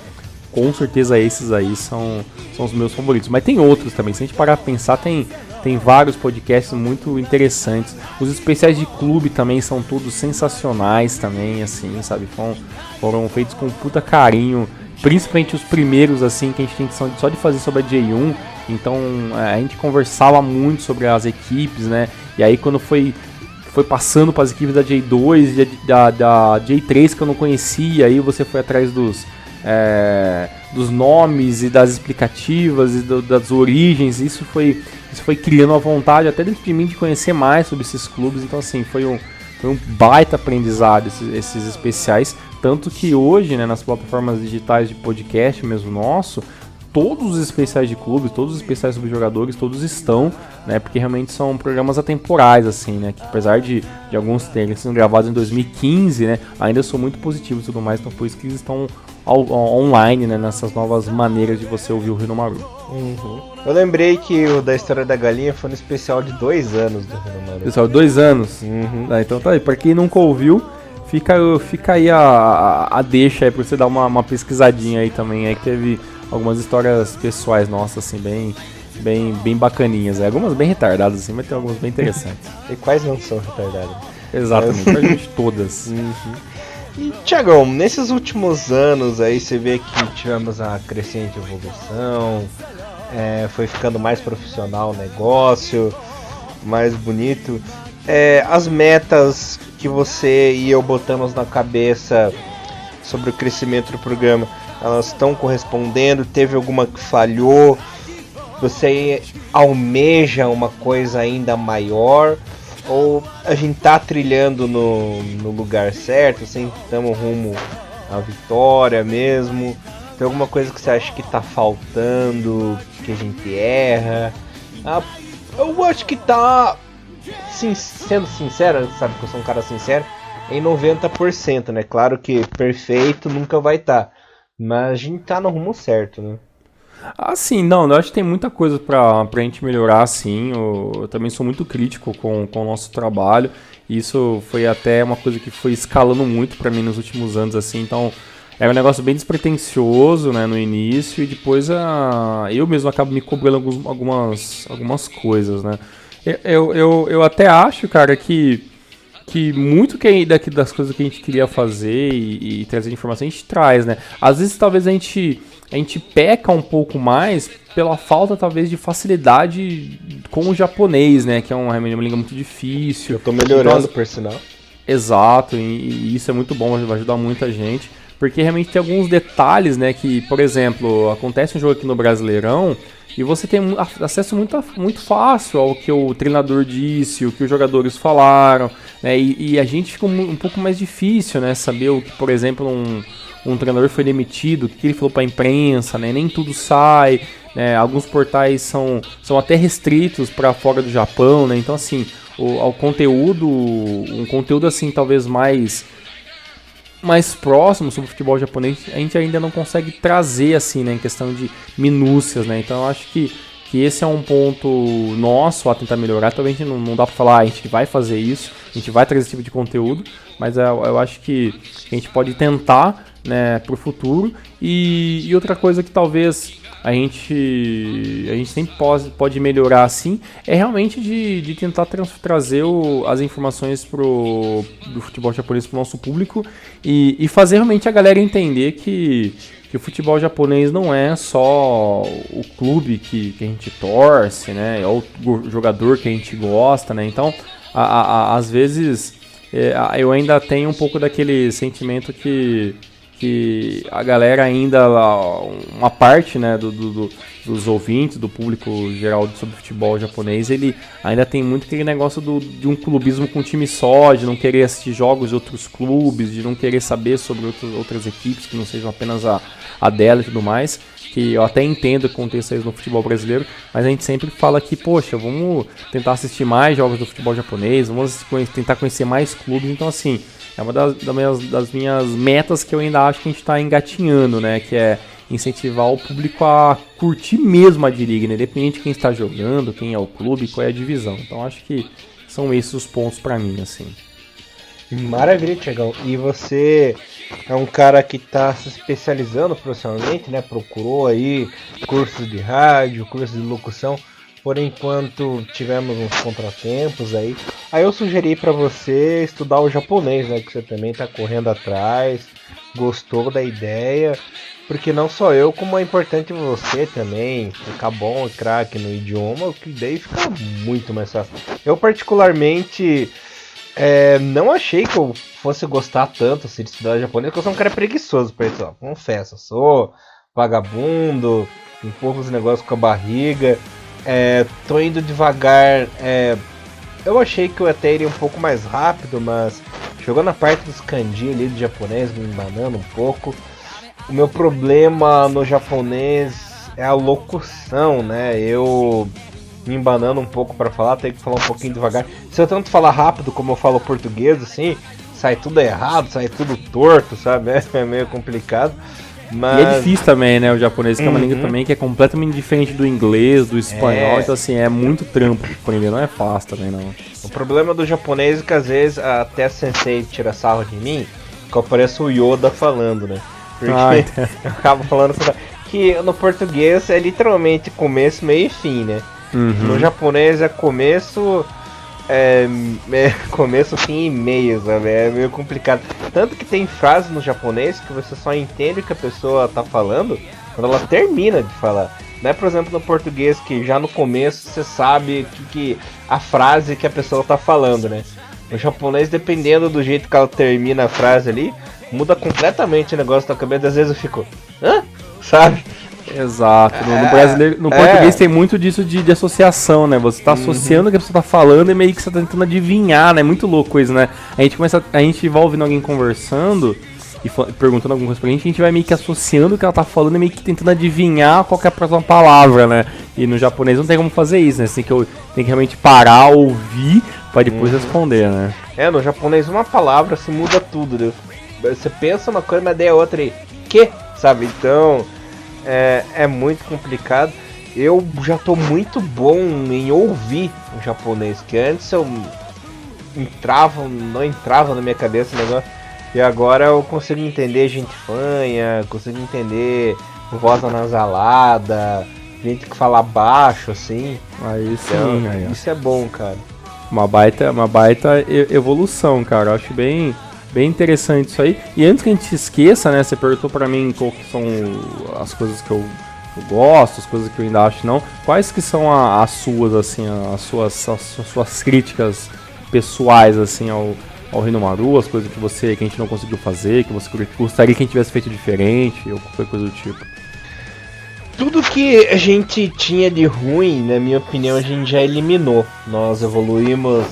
com certeza esses aí são os meus favoritos, mas tem outros também. Se a gente parar pra pensar, tem vários podcasts muito interessantes. Os especiais de clube também são todos sensacionais também, assim, sabe? Foram feitos com puta carinho, principalmente os primeiros, assim, que a gente tem só de fazer sobre a J1. Então a gente conversava muito sobre as equipes, né? E aí quando foi passando para as equipes da J2 e da J3 que eu não conhecia, aí você foi atrás dos nomes e das explicativas e das origens. Isso foi criando uma vontade até dentro de mim de conhecer mais sobre esses clubes. Então assim, foi um baita aprendizado esses especiais, tanto que hoje, né, nas plataformas digitais de podcast mesmo nosso, todos os especiais de clubes, todos os especiais sobre jogadores, todos estão, né, porque realmente são programas atemporais, assim, né, que apesar de alguns terem sido gravados em 2015, né, ainda são muito positivos e tudo mais. Então por isso que eles estão online, né, nessas novas maneiras de você ouvir o Hinomaru. Uhum. Eu lembrei que o da História da Galinha foi no especial de 2 anos do Hinomaru. Pessoal, 2 anos? Uhum. Então tá aí, pra quem nunca ouviu, fica aí a deixa aí pra você dar uma pesquisadinha aí também, aí que teve algumas histórias pessoais nossas, assim, bem bacaninhas. Algumas bem retardadas, assim, mas tem algumas bem interessantes. E quais não são retardadas? Exatamente, praticamente todas. Uhum. E, Thiagão, nesses últimos anos aí você vê que tivemos a crescente evolução, foi ficando mais profissional o negócio, mais bonito. As metas que você e eu botamos na cabeça sobre o crescimento do programa, elas estão correspondendo? Teve alguma que falhou? Você almeja uma coisa ainda maior? Ou a gente tá trilhando no lugar certo, assim, estamos rumo à vitória mesmo? Tem alguma coisa que você acha que tá faltando, que a gente erra? Eu acho que tá, sim, sendo sincero, sabe que eu sou um cara sincero, em 90%, né? Claro que perfeito nunca vai estar, mas a gente tá no rumo certo, né? Sim, não, eu acho que tem muita coisa pra gente melhorar, sim. Eu também sou muito crítico com o nosso trabalho. Isso foi até uma coisa que foi escalando muito pra mim nos últimos anos, assim. Então, era um negócio bem despretensioso, né, no início, e depois eu mesmo acabo me cobrando algumas coisas, né. Eu até acho, cara, que muito das coisas que a gente queria fazer e trazer informação, a gente traz, né. Às vezes, talvez a gente peca um pouco mais pela falta, talvez, de facilidade com o japonês, né? Que é uma língua muito difícil. Eu tô melhorando, então, por sinal. Exato, e isso é muito bom, vai ajudar muita gente. Porque realmente tem alguns detalhes, né? Que, por exemplo, acontece um jogo aqui no Brasileirão e você tem acesso muito fácil ao que o treinador disse, o que os jogadores falaram, né? E a gente fica um pouco mais difícil, né? Saber o que, por exemplo, um treinador foi demitido, o que ele falou para a imprensa, né? Nem tudo sai, né? Alguns portais são até restritos para fora do Japão, né? Então, assim, um conteúdo assim, talvez mais próximo sobre o futebol japonês, a gente ainda não consegue trazer, assim, né? Em questão de minúcias, né? Então, eu acho que esse é um ponto nosso a tentar melhorar. Talvez a gente não dá para falar, a gente vai fazer isso, a gente vai trazer esse tipo de conteúdo, mas eu acho que a gente pode tentar, né, pro futuro. E outra coisa que talvez a gente sempre pode melhorar, assim, é realmente de tentar trazer as informações do futebol japonês pro nosso público e fazer realmente a galera entender que que o futebol japonês não é só o clube que a gente torce, né? Ou o jogador que a gente gosta, né? Então, às vezes, eu ainda tenho um pouco daquele sentimento que a galera ainda, uma parte, né, dos ouvintes, do público geral sobre futebol japonês, ele ainda tem muito aquele negócio de um clubismo com um time só, de não querer assistir jogos de outros clubes, de não querer saber sobre outras equipes que não sejam apenas a dela e tudo mais, que eu até entendo que aconteça isso no futebol brasileiro, mas a gente sempre fala que, poxa, vamos tentar assistir mais jogos do futebol japonês, vamos tentar conhecer mais clubes, então assim, é uma das minhas metas que eu ainda acho que a gente está engatinhando, né? Que é incentivar o público a curtir mesmo a D-League, né? Independente de quem está jogando, quem é o clube, qual é a divisão. Então acho que são esses os pontos para mim, assim. Maravilha, Thiagão. E você é um cara que está se especializando profissionalmente, né? Procurou aí cursos de rádio, cursos de locução. Por enquanto tivemos uns contratempos aí. Aí eu sugeri para você estudar o japonês, né? Que você também tá correndo atrás, gostou da ideia. Porque não só eu, como é importante você também ficar bom e craque no idioma, que daí fica muito mais fácil. Eu particularmente não achei que eu fosse gostar tanto assim, de estudar japonês, porque eu sou um cara preguiçoso, pessoal. Confesso, eu sou vagabundo, empurro os negócios com a barriga. Tô indo devagar. Eu achei que eu até iria um pouco mais rápido, mas chegou na parte dos kanji ali do japonês, me embanando um pouco. O meu problema no japonês é a locução, né? Eu me embanando um pouco para falar, tenho que falar um pouquinho devagar. Se eu tanto falar rápido como eu falo português, assim, sai tudo errado, sai tudo torto, sabe? É meio complicado. Mas... E é difícil também, né, o japonês, que é uma língua também que é completamente diferente do inglês, do espanhol, então assim, é muito trampo pra aprender, não é fácil também não. O problema do japonês é que às vezes até a sensei tira sarro de mim, que eu pareço o Yoda falando, né? Porque eu acabo falando que no português é literalmente começo, meio e fim, né? No japonês é começo... começo, fim e meio, sabe? É meio complicado. Tanto que tem frases no japonês que você só entende o que a pessoa tá falando quando ela termina de falar. Não é, por exemplo, no português que já no começo você sabe que a frase que a pessoa tá falando, né? No japonês, dependendo do jeito que ela termina a frase ali, muda completamente o negócio da cabeça. Às vezes eu fico, hã? Sabe? Exato. No português tem muito disso de associação, né? Você tá associando o que a pessoa tá falando e meio que você tá tentando adivinhar, né? É muito louco isso, né? A gente vai ouvindo alguém conversando e perguntando alguma coisa pra gente, a gente vai meio que associando o que ela tá falando e meio que tentando adivinhar qual que é a próxima palavra, né? E no japonês não tem como fazer isso, né? Você tem que realmente parar, ouvir, pra depois responder, né? No japonês uma palavra se muda tudo, né? Você pensa uma coisa, mas daí a outra aí, que? Sabe? Então... É muito complicado. Eu já tô muito bom em ouvir o japonês, que antes eu não entrava na minha cabeça o negócio, e agora eu consigo entender gente fanha, consigo entender voz anasalada, gente que fala baixo, assim. Aí sim, então, isso é bom, cara. Uma baita evolução, cara. Eu acho bem interessante isso aí. E antes que a gente se esqueça, né? Você perguntou pra mim qual que são as coisas que eu gosto, as coisas que eu ainda acho não. Quais que são as suas, assim, as suas críticas pessoais, assim, ao Hinomaru, as coisas que a gente não conseguiu fazer, que você gostaria que a gente tivesse feito diferente, ou qualquer coisa do tipo? Tudo que a gente tinha de ruim, na minha opinião, a gente já eliminou. Nós evoluímos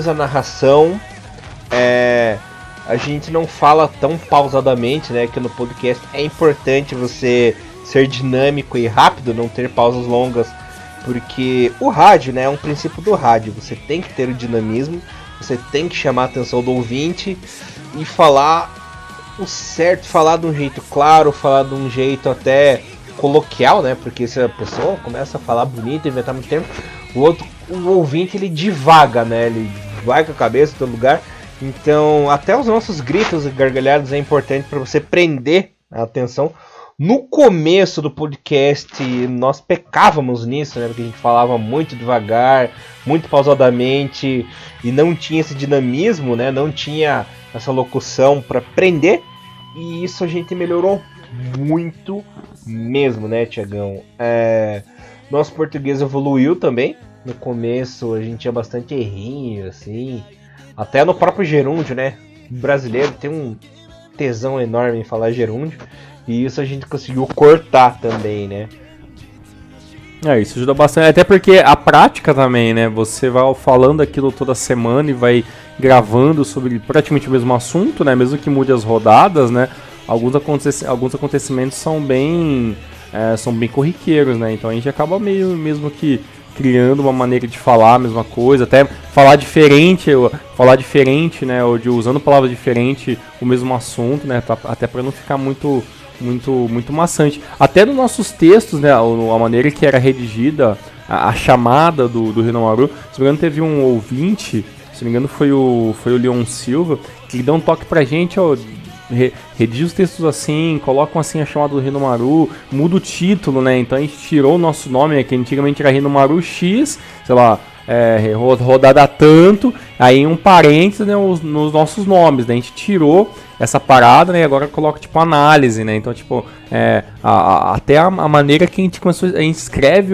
a narração. A gente não fala tão pausadamente, né? Que no podcast é importante você ser dinâmico e rápido, não ter pausas longas, porque o rádio, né, é um princípio do rádio. Você tem que ter o dinamismo, você tem que chamar a atenção do ouvinte e falar o certo, falar de um jeito claro, falar de um jeito até coloquial, né? Porque se a pessoa começa a falar bonito, inventar muito tempo, o ouvinte ele divaga, né? Ele vai com a cabeça em todo lugar. Então, até os nossos gritos e gargalhadas é importante para você prender a atenção. No começo do podcast, nós pecávamos nisso, né? Porque a gente falava muito devagar, muito pausadamente, e não tinha esse dinamismo, né? Não tinha essa locução para prender. E isso a gente melhorou muito mesmo, né, Thiagão? Nosso português evoluiu também. No começo a gente tinha bastante errinho, assim. Até no próprio gerúndio, né? O brasileiro tem um tesão enorme em falar gerúndio. E isso a gente conseguiu cortar também, né? Isso ajuda bastante, até porque a prática também, né? Você vai falando aquilo toda semana e vai gravando sobre praticamente o mesmo assunto, né? Mesmo que mude as rodadas, né? Alguns acontecimentos são bem corriqueiros, né? Então a gente acaba mesmo que criando uma maneira de falar a mesma coisa, até falar diferente, né? Ou usando palavras diferentes, o mesmo assunto, né? Até para não ficar muito maçante. Até nos nossos textos, né, a maneira que era redigida a chamada do Rinomaru, se não me engano teve um ouvinte, se não me engano foi o Leon Silva, que deu um toque pra gente, ó, redige os textos assim, colocam assim a chamada do Rinomaru, muda o título, né, então a gente tirou o nosso nome, que antigamente era Rinomaru X, sei lá, rodada tanto, aí um parênteses, né, nos nossos nomes, né, a gente tirou essa parada, né, e agora coloca tipo análise, né, então tipo, até a maneira que a gente escreve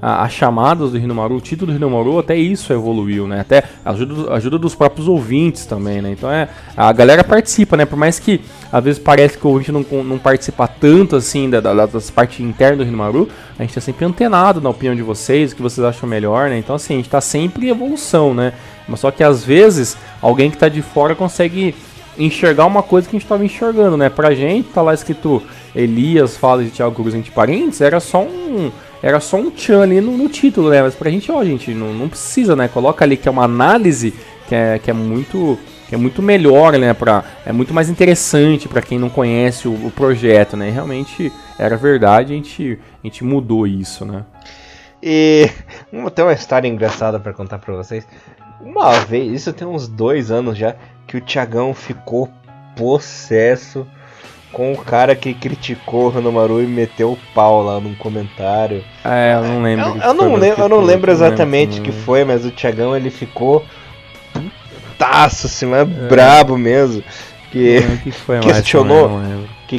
as chamadas do Rinomaru, o título do Rinomaru, até isso evoluiu, né, até ajuda dos próprios ouvintes também, né, então a galera participa, né, por mais que às vezes parece que o ouvinte não participa tanto assim das partes internas do Rinomaru, a gente tá sempre antenado na opinião de vocês, o que vocês acham melhor, né, então assim, a gente tá sempre em evolução, né, mas só que às vezes alguém que tá de fora consegue enxergar uma coisa que a gente estava enxergando, né? Pra gente, tá lá escrito Elias fala de Thiago Cruz entre parênteses, era só um tchan ali no título, né? Mas pra gente, gente, não precisa, né? Coloca ali que é uma análise que é muito melhor, né? É muito mais interessante para quem não conhece o projeto, né? E realmente era verdade, a gente mudou isso, né? E tem uma história engraçada para contar para vocês. Uma vez, isso tem uns 2 anos já, que o Thiagão ficou possesso com o cara que criticou o Rinomaru e meteu o pau lá num comentário. Eu não lembro. Eu não lembro exatamente o que foi, mas o Thiagão ele ficou putaço, assim, mas brabo mesmo. Que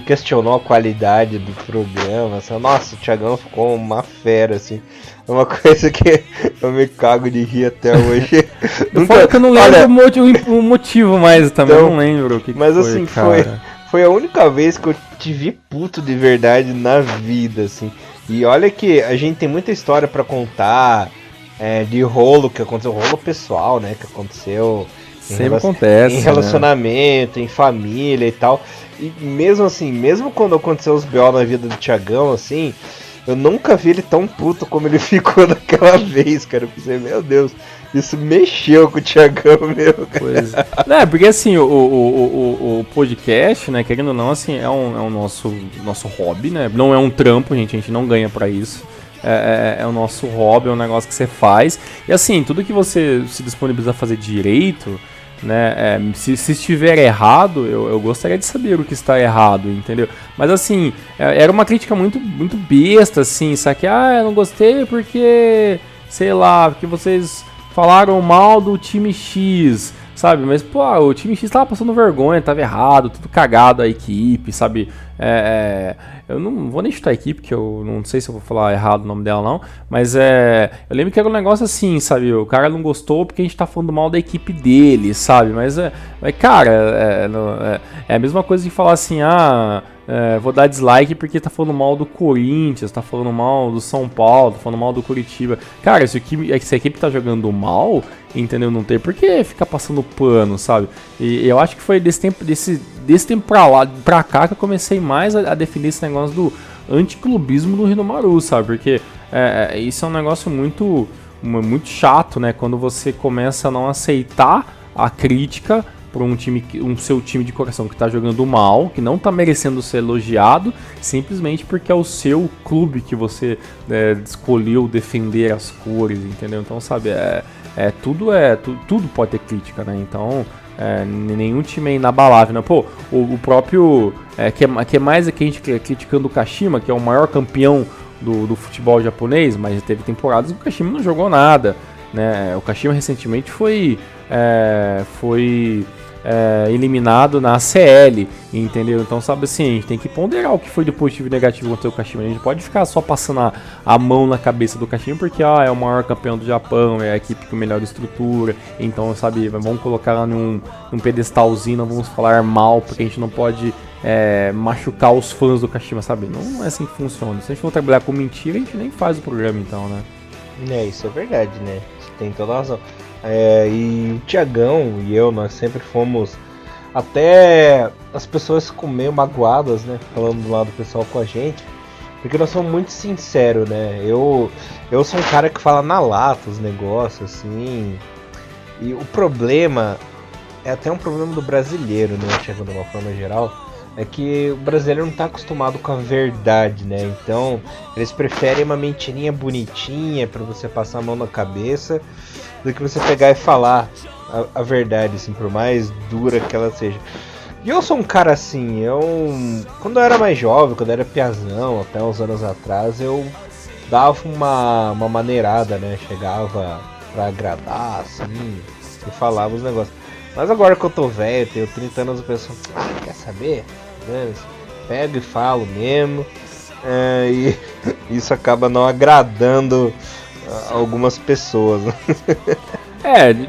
questionou a qualidade do programa. Assim, nossa, o Thiagão ficou uma fera, assim. É uma coisa que eu me cago de rir até hoje. Nunca, que eu não lembro o motivo mais também, então, eu não lembro o que mas foi, assim, cara. foi a única vez que eu te vi puto de verdade na vida, assim. E olha que a gente tem muita história pra contar de rolo, que aconteceu, rolo pessoal, né, que aconteceu... Sempre acontece, em relacionamento, né? Em família e tal. E mesmo assim, mesmo quando aconteceu os BO na vida do Thiagão, assim, eu nunca vi ele tão puto como ele ficou naquela vez, cara. Eu pensei, meu Deus, isso mexeu com o Thiagão, meu, cara. Pois é, porque assim, o podcast, né, querendo ou não, assim, é um nosso hobby, né? Não é um trampo, gente, a gente não ganha pra isso. É o nosso hobby, é um negócio que você faz. E assim, tudo que você se disponibiliza a fazer direito, né? Se estiver errado, eu gostaria de saber o que está errado, entendeu? Mas assim, era uma crítica muito besta, assim, sabe? Eu não gostei porque, sei lá, porque vocês falaram mal do time X, sabe? Mas, pô, o time X tava passando vergonha, tava errado, tudo cagado a equipe, sabe? Eu não vou nem chutar a equipe, que eu não sei se eu vou falar errado o nome dela não, mas eu lembro que era um negócio assim, sabe? O cara não gostou porque a gente tá falando mal da equipe dele, sabe? Mas, cara, é a mesma coisa de falar assim, vou dar dislike porque tá falando mal do Corinthians, tá falando mal do São Paulo, tá falando mal do Curitiba. Cara, se a equipe tá jogando mal, entendeu? Não tem por que ficar passando pano, sabe? E eu acho que foi desse tempo pra cá que eu comecei mais a definir esse negócio do anticlubismo do Rinomaru, sabe? Porque isso é um negócio muito chato, né? Quando você começa a não aceitar a crítica para seu time de coração que tá jogando mal, que não tá merecendo ser elogiado, simplesmente porque é o seu clube que você escolheu defender as cores, entendeu? Então, sabe, tudo pode ter crítica, né? Então, nenhum time é inabalável, né? Pô, o próprio, que é mais que a gente criticando o Kashima, que é o maior campeão do futebol japonês, mas teve temporadas que o Kashima não jogou nada, né? O Kashima recentemente foi eliminado na CL, entendeu? Então, sabe assim, a gente tem que ponderar o que foi de positivo e negativo contra o Kashima. A gente pode ficar só passando a mão na cabeça do Kashima porque é o maior campeão do Japão, é a equipe com melhor estrutura, então, sabe, vamos colocar lá num pedestalzinho, não vamos falar mal, porque a gente não pode machucar os fãs do Kashima, sabe? Não é assim que funciona. Se a gente for trabalhar com mentira, a gente nem faz o programa, então, né? Isso é verdade, né? Você tem toda a razão. E o Thiagão e eu, nós sempre fomos, até as pessoas ficam meio magoadas, né, falando do lado do pessoal com a gente, porque nós somos muito sinceros, né, eu sou um cara que fala na lata os negócios, assim, e o problema, é até um problema do brasileiro, né, Thiagão, de uma forma geral, é que o brasileiro não tá acostumado com a verdade, né, então eles preferem uma mentirinha bonitinha pra você passar a mão na cabeça, do que você pegar e falar a verdade, assim, por mais dura que ela seja. E eu sou um cara assim, quando eu era mais jovem, quando eu era piazão, até uns anos atrás, eu dava uma maneirada, né, chegava pra agradar, assim, e falava os negócios. Mas agora que eu tô velho, tenho 30 anos, eu penso, quer saber? Pego e falo mesmo, e isso acaba não agradando algumas pessoas.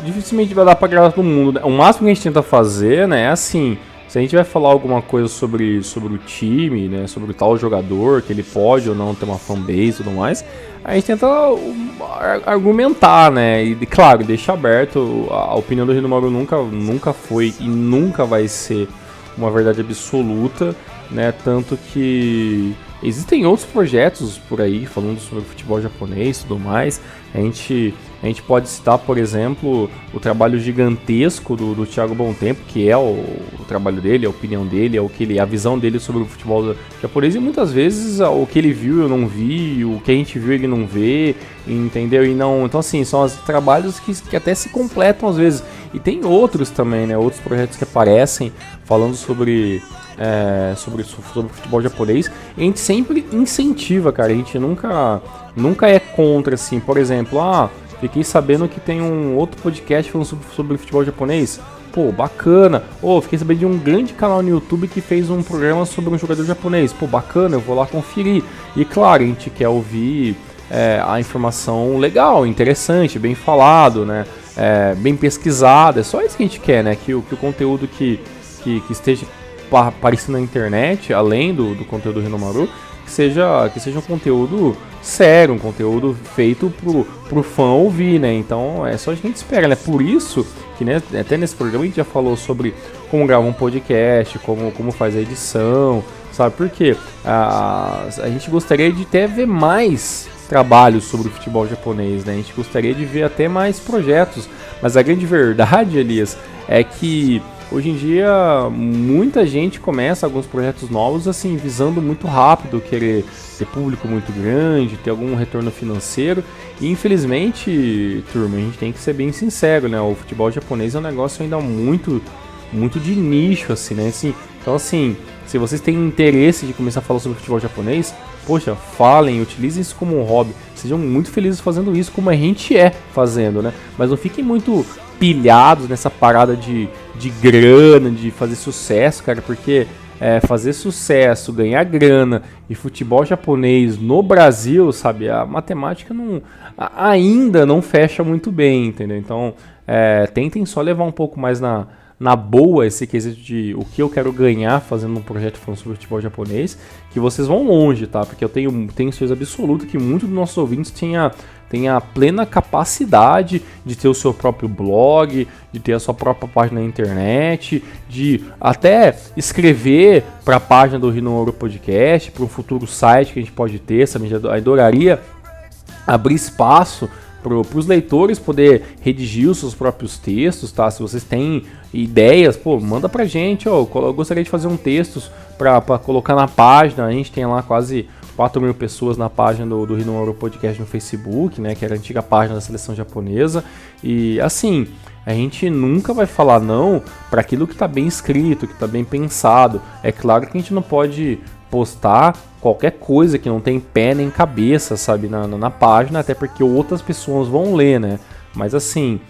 Dificilmente vai dar pra agradar todo mundo. O máximo que a gente tenta fazer, né, é assim, se a gente vai falar alguma coisa sobre o time, né, sobre o tal jogador, que ele pode ou não ter uma fanbase e tudo mais, a gente tenta argumentar, né, e claro, deixa aberto, a opinião do Rinomaru nunca foi e nunca vai ser uma verdade absoluta, né, tanto que existem outros projetos por aí falando sobre futebol japonês e tudo mais. A gente pode citar, por exemplo, o trabalho gigantesco do Thiago Bontempo, que é o trabalho dele, a opinião dele, a visão dele sobre o futebol japonês, e muitas vezes o que ele viu eu não vi, o que a gente viu ele não vê, entendeu? E não, então assim, são os trabalhos que até se completam às vezes. E tem outros também, né? Outros projetos que aparecem falando sobre futebol japonês, e a gente sempre incentiva, cara, a gente nunca é contra, assim, por exemplo, fiquei sabendo que tem um outro podcast falando sobre futebol japonês, pô, bacana, fiquei sabendo de um grande canal no YouTube que fez um programa sobre um jogador japonês, pô, bacana, eu vou lá conferir, e claro, a gente quer ouvir a informação legal, interessante, bem falado, né, bem pesquisado, é só isso que a gente quer, né, que o conteúdo que esteja aparecendo na internet, além do conteúdo do Rinomaru, que seja um conteúdo sério, um conteúdo feito pro fã ouvir, né? Então é só a gente espera, né? Por isso que, né, até nesse programa a gente já falou sobre como gravar um podcast, como faz a edição, sabe? Porque a gente gostaria de até ver mais trabalhos sobre o futebol japonês, né? A gente gostaria de ver até mais projetos, mas a grande verdade, Elias, é que hoje em dia, muita gente começa alguns projetos novos, assim, visando muito rápido, querer ter público muito grande, ter algum retorno financeiro. E, infelizmente, turma, a gente tem que ser bem sincero, né? O futebol japonês é um negócio ainda muito, muito de nicho, assim, né? Assim, então, assim, se vocês têm interesse de começar a falar sobre futebol japonês, poxa, falem, utilizem isso como um hobby. Sejam muito felizes fazendo isso, como a gente é fazendo, né? Mas não fiquem muito pilhados nessa parada de grana, de fazer sucesso, cara, porque fazer sucesso, ganhar grana e futebol japonês no Brasil, sabe, a matemática ainda não fecha muito bem, entendeu? Então, tentem só levar um pouco mais na boa esse quesito de o que eu quero ganhar fazendo um projeto falando sobre futebol japonês, que vocês vão longe, tá? Porque eu tenho certeza absoluta que muitos dos nossos ouvintes têm a plena capacidade de ter o seu próprio blog, de ter a sua própria página na internet, de até escrever para a página do Rinomaru Podcast, para um futuro site que a gente pode ter, sabe? Eu adoraria abrir espaço para os leitores poder redigir os seus próprios textos, tá? Se vocês têm ideias, pô, manda pra gente, eu gostaria de fazer um texto para colocar na página. A gente tem lá quase 4.000 pessoas na página do Rinomaru Podcast no Facebook, né, que era a antiga página da seleção japonesa, e assim, a gente nunca vai falar não para aquilo que está bem escrito, que está bem pensado. É claro que a gente não pode postar qualquer coisa que não tem pé nem cabeça, sabe, na página, até porque outras pessoas vão ler, né? Mas assim,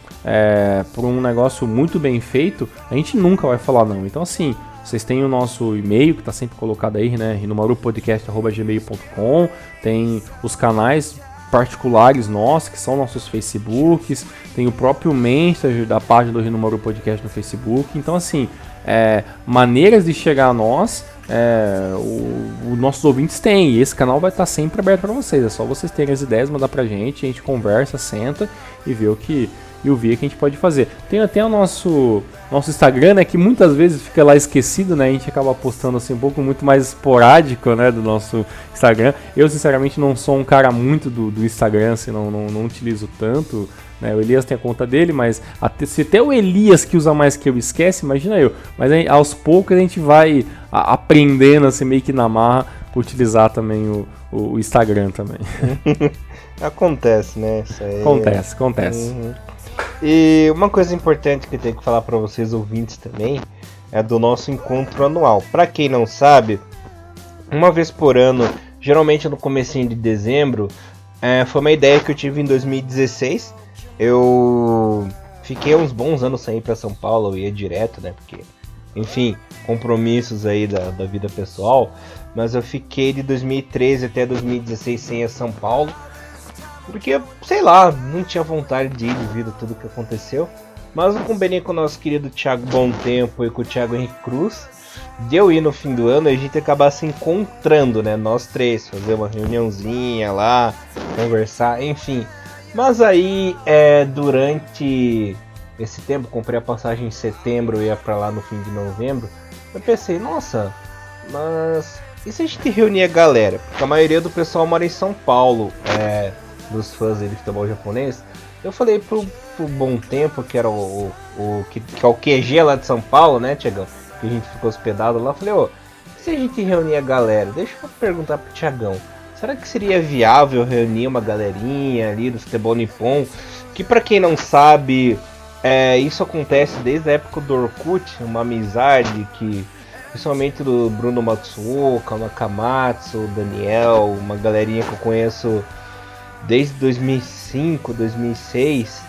por um negócio muito bem feito, a gente nunca vai falar não. Então assim, vocês têm o nosso e-mail que está sempre colocado aí, né? rinomarupodcast@gmail.com. Tem os canais particulares nossos, que são nossos Facebooks. Tem o próprio Messenger da página do Rinomaru Podcast no Facebook. Então assim, maneiras de chegar a nós, os nossos ouvintes têm. E esse canal vai estar sempre aberto para vocês. É só vocês terem as ideias, mandar pra gente. A gente conversa, senta e vê o que a gente pode fazer. Tem até o nosso Instagram, né, que muitas vezes fica lá esquecido, né, a gente acaba postando assim um pouco muito mais esporádico, né, do nosso Instagram. Eu sinceramente não sou um cara muito do Instagram, assim, não utilizo tanto, né, o Elias tem a conta dele, mas se até o Elias que usa mais que eu esquece, imagina eu. Mas aí, aos poucos a gente vai aprendendo assim meio que na marra utilizar também o Instagram também. Acontece, né? Isso aí Acontece. Uhum. E uma coisa importante que eu tenho que falar para vocês ouvintes também é do nosso encontro anual. Para quem não sabe, uma vez por ano, geralmente no comecinho de dezembro, foi uma ideia que eu tive em 2016. Eu fiquei uns bons anos sem ir para São Paulo, eu ia direto, né? Porque, enfim, compromissos aí da vida pessoal. Mas eu fiquei de 2013 até 2016 sem ir a São Paulo. Porque, sei lá, não tinha vontade de ir devido a tudo que aconteceu. Mas eu combinei com o nosso querido Thiago Bom Tempo e com o Thiago Henrique Cruz de eu ir no fim do ano e a gente acabar se encontrando, né? Nós três, fazer uma reuniãozinha lá, conversar, enfim. Mas aí, durante esse tempo, comprei a passagem em setembro e ia pra lá no fim de novembro. Eu pensei, nossa, mas e se a gente reunir a galera? Porque a maioria do pessoal mora em São Paulo, dos fãs de futebol japonês. Eu falei pro Bom Tempo, que era que é o QG lá de São Paulo, né, Tiagão? Que a gente ficou hospedado lá. Falei, se a gente reunir a galera, deixa eu perguntar pro Tiagão. Será que seria viável reunir uma galerinha ali do futebol nippon? Que pra quem não sabe, isso acontece desde a época do Orkut, uma amizade que, principalmente do Bruno Matsuoka, Nakamatsu, Daniel, uma galerinha que eu conheço desde 2005, 2006,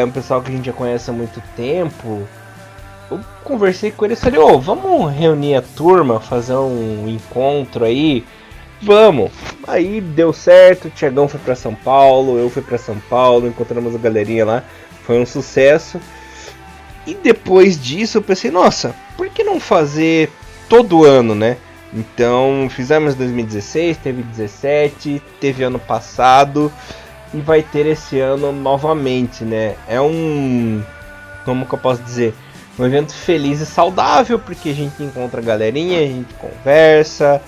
um pessoal que a gente já conhece há muito tempo. Eu conversei com ele e falei, vamos reunir a turma, fazer um encontro aí, vamos. Aí deu certo, o Thiagão foi pra São Paulo, eu fui pra São Paulo, encontramos a galerinha lá, foi um sucesso. E depois disso eu pensei, nossa, por que não fazer todo ano, né? Então fizemos 2016, teve 17, teve ano passado e vai ter esse ano novamente, né? É como que eu posso dizer? Um evento feliz e saudável, porque a gente encontra a galerinha, a gente conversa,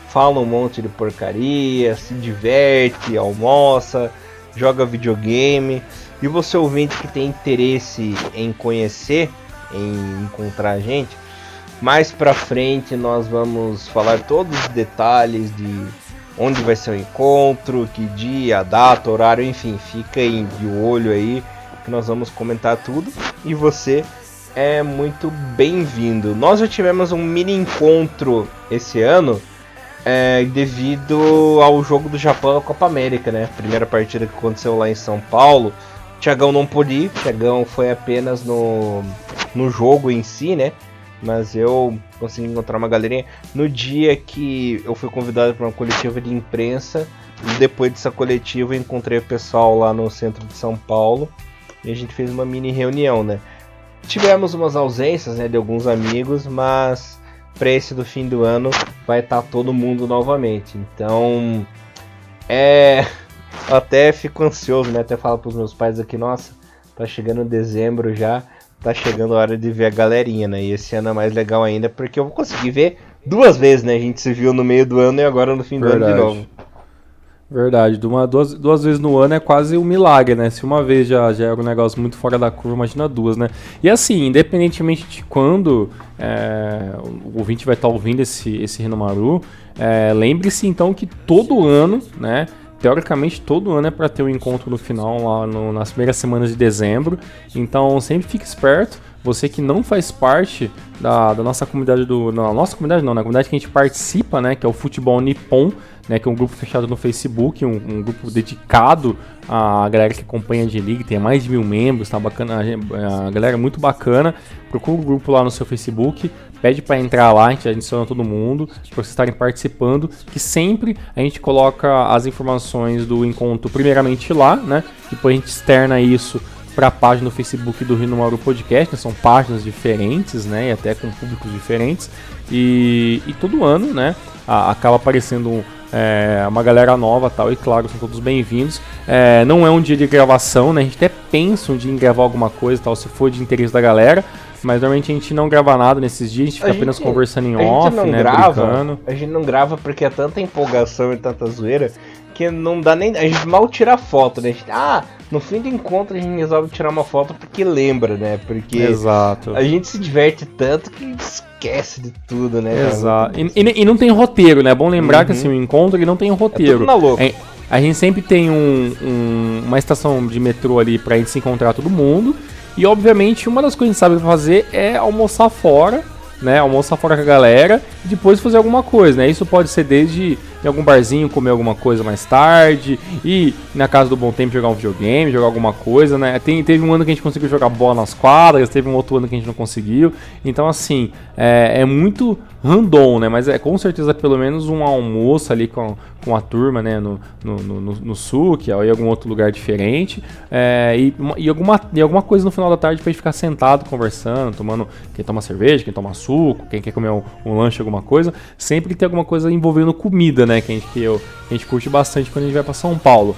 fala um monte de porcaria, se diverte, almoça, joga videogame. E você ouvinte que tem interesse em conhecer, em encontrar a gente, mais pra frente nós vamos falar todos os detalhes de onde vai ser o encontro, que dia, data, horário, enfim, fica aí de olho aí que nós vamos comentar tudo e você é muito bem-vindo. Nós já tivemos um mini encontro esse ano devido ao jogo do Japão na Copa América, né? Primeira partida que aconteceu lá em São Paulo. O Thiagão não pôde ir, o Thiagão foi apenas no jogo em si, né? Mas eu consegui encontrar uma galerinha no dia que eu fui convidado para uma coletiva de imprensa. E depois dessa coletiva eu encontrei o pessoal lá no centro de São Paulo e a gente fez uma mini reunião, né? Tivemos umas ausências, né, de alguns amigos, mas para esse do fim do ano vai estar todo mundo novamente. Então eu até fico ansioso, né? Até falo para os meus pais aqui, nossa, tá chegando dezembro já. Tá chegando a hora de ver a galerinha, né? E esse ano é mais legal ainda porque eu vou conseguir ver 2 vezes, né? A gente se viu no meio do ano e agora no fim do ano de novo. Verdade, duas vezes no ano é quase um milagre, né? Se uma vez já era um negócio muito fora da curva, imagina 2, né? E assim, independentemente de quando o ouvinte vai estar ouvindo esse Rinomaru, lembre-se então que todo ano, né? Teoricamente todo ano é para ter um encontro no final, lá nas primeiras semanas de dezembro. Então sempre fique esperto, você que não faz parte da nossa comunidade, na comunidade que a gente participa, né, que é o Futebol Nippon, né, que é um grupo fechado no Facebook, um grupo dedicado à galera que acompanha a J-League, tem mais de 1.000 membros, tá bacana, a galera é muito bacana. Procura o grupo lá no seu Facebook, pede para entrar lá, a gente adiciona todo mundo, para vocês estarem participando, que sempre a gente coloca as informações do encontro primeiramente lá, né, depois a gente externa isso para a página no Facebook do Hinomaru Podcast, né? São páginas diferentes, né, e até com públicos diferentes, e todo ano, né, acaba aparecendo uma galera nova, tal, e claro, são todos bem-vindos. Não é um dia de gravação, né, a gente até pensa um dia em gravar alguma coisa, tal, se for de interesse da galera, mas normalmente a gente não grava nada nesses dias, a gente fica apenas conversando em off, né, brincando. A gente não grava porque é tanta empolgação e tanta zoeira que não dá nem... A gente mal tira foto, né? No fim do encontro a gente resolve tirar uma foto porque lembra, né? Porque Exato. A gente se diverte tanto que esquece de tudo, né? Exato. E não tem roteiro, né? É bom lembrar que assim, o encontro ele não tem um roteiro. É tudo na louca. A gente sempre tem uma estação de metrô ali pra gente se encontrar todo mundo. E obviamente uma das coisas que a gente sabe fazer é almoçar fora, né? Almoçar fora com a galera e depois fazer alguma coisa, né? Isso pode ser desde em algum barzinho comer alguma coisa mais tarde, e na casa do Bom Tempo jogar um videogame, jogar alguma coisa, né? Teve um ano que a gente conseguiu jogar bola nas quadras, teve um outro ano que a gente não conseguiu. Então, assim, é muito random, né? Mas é com certeza pelo menos um almoço ali com a turma, né? No Suki ou em algum outro lugar diferente. E alguma coisa no final da tarde pra gente ficar sentado, conversando, tomando. Quem toma cerveja, quem toma suco, quem quer comer um lanche, alguma coisa. Sempre tem alguma coisa envolvendo comida, né? Que a gente curte bastante quando a gente vai pra São Paulo.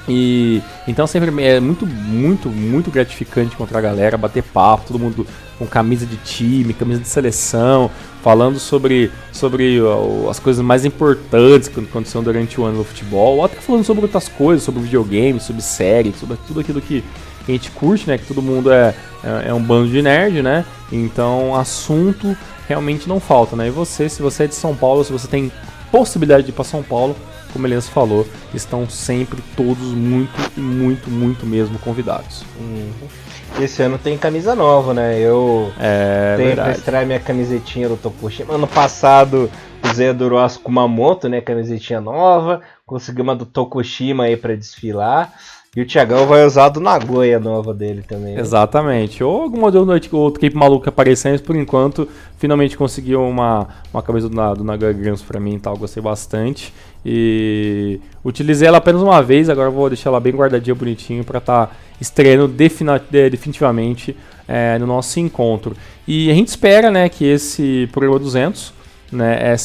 E então sempre é muito, muito, muito gratificante encontrar a galera, bater papo, todo mundo com camisa de time, camisa de seleção, falando sobre as coisas mais importantes que aconteceram durante o ano no futebol, ou até falando sobre outras coisas, sobre videogame, sobre série, sobre tudo aquilo que a gente curte, né? Que todo mundo é um bando de nerd, né? Então assunto realmente não falta, né? E se você é de São Paulo, se você tem possibilidade de ir para São Paulo, como Elias falou, estão sempre todos muito, muito, muito mesmo convidados. Esse ano tem camisa nova, né? Eu tenho verdade. pra estrear minha camisetinha do Tokushima. Ano passado usei a do Ross Kumamoto, né? Camisetinha nova. Consegui uma do Tokushima aí pra desfilar. E o Thiagão vai usar a do Nagoya nova dele também. Né? Exatamente. Ou algum modelo outro Cape maluco aparecendo, mas por enquanto finalmente conseguiu uma camisa do Nagoya Grampus pra mim e tal. Gostei bastante. E utilizei ela apenas uma vez, agora vou deixar ela bem guardadinha, bonitinho, pra estar estreando definitivamente no nosso encontro. E a gente espera, né, que esse programa 200, né,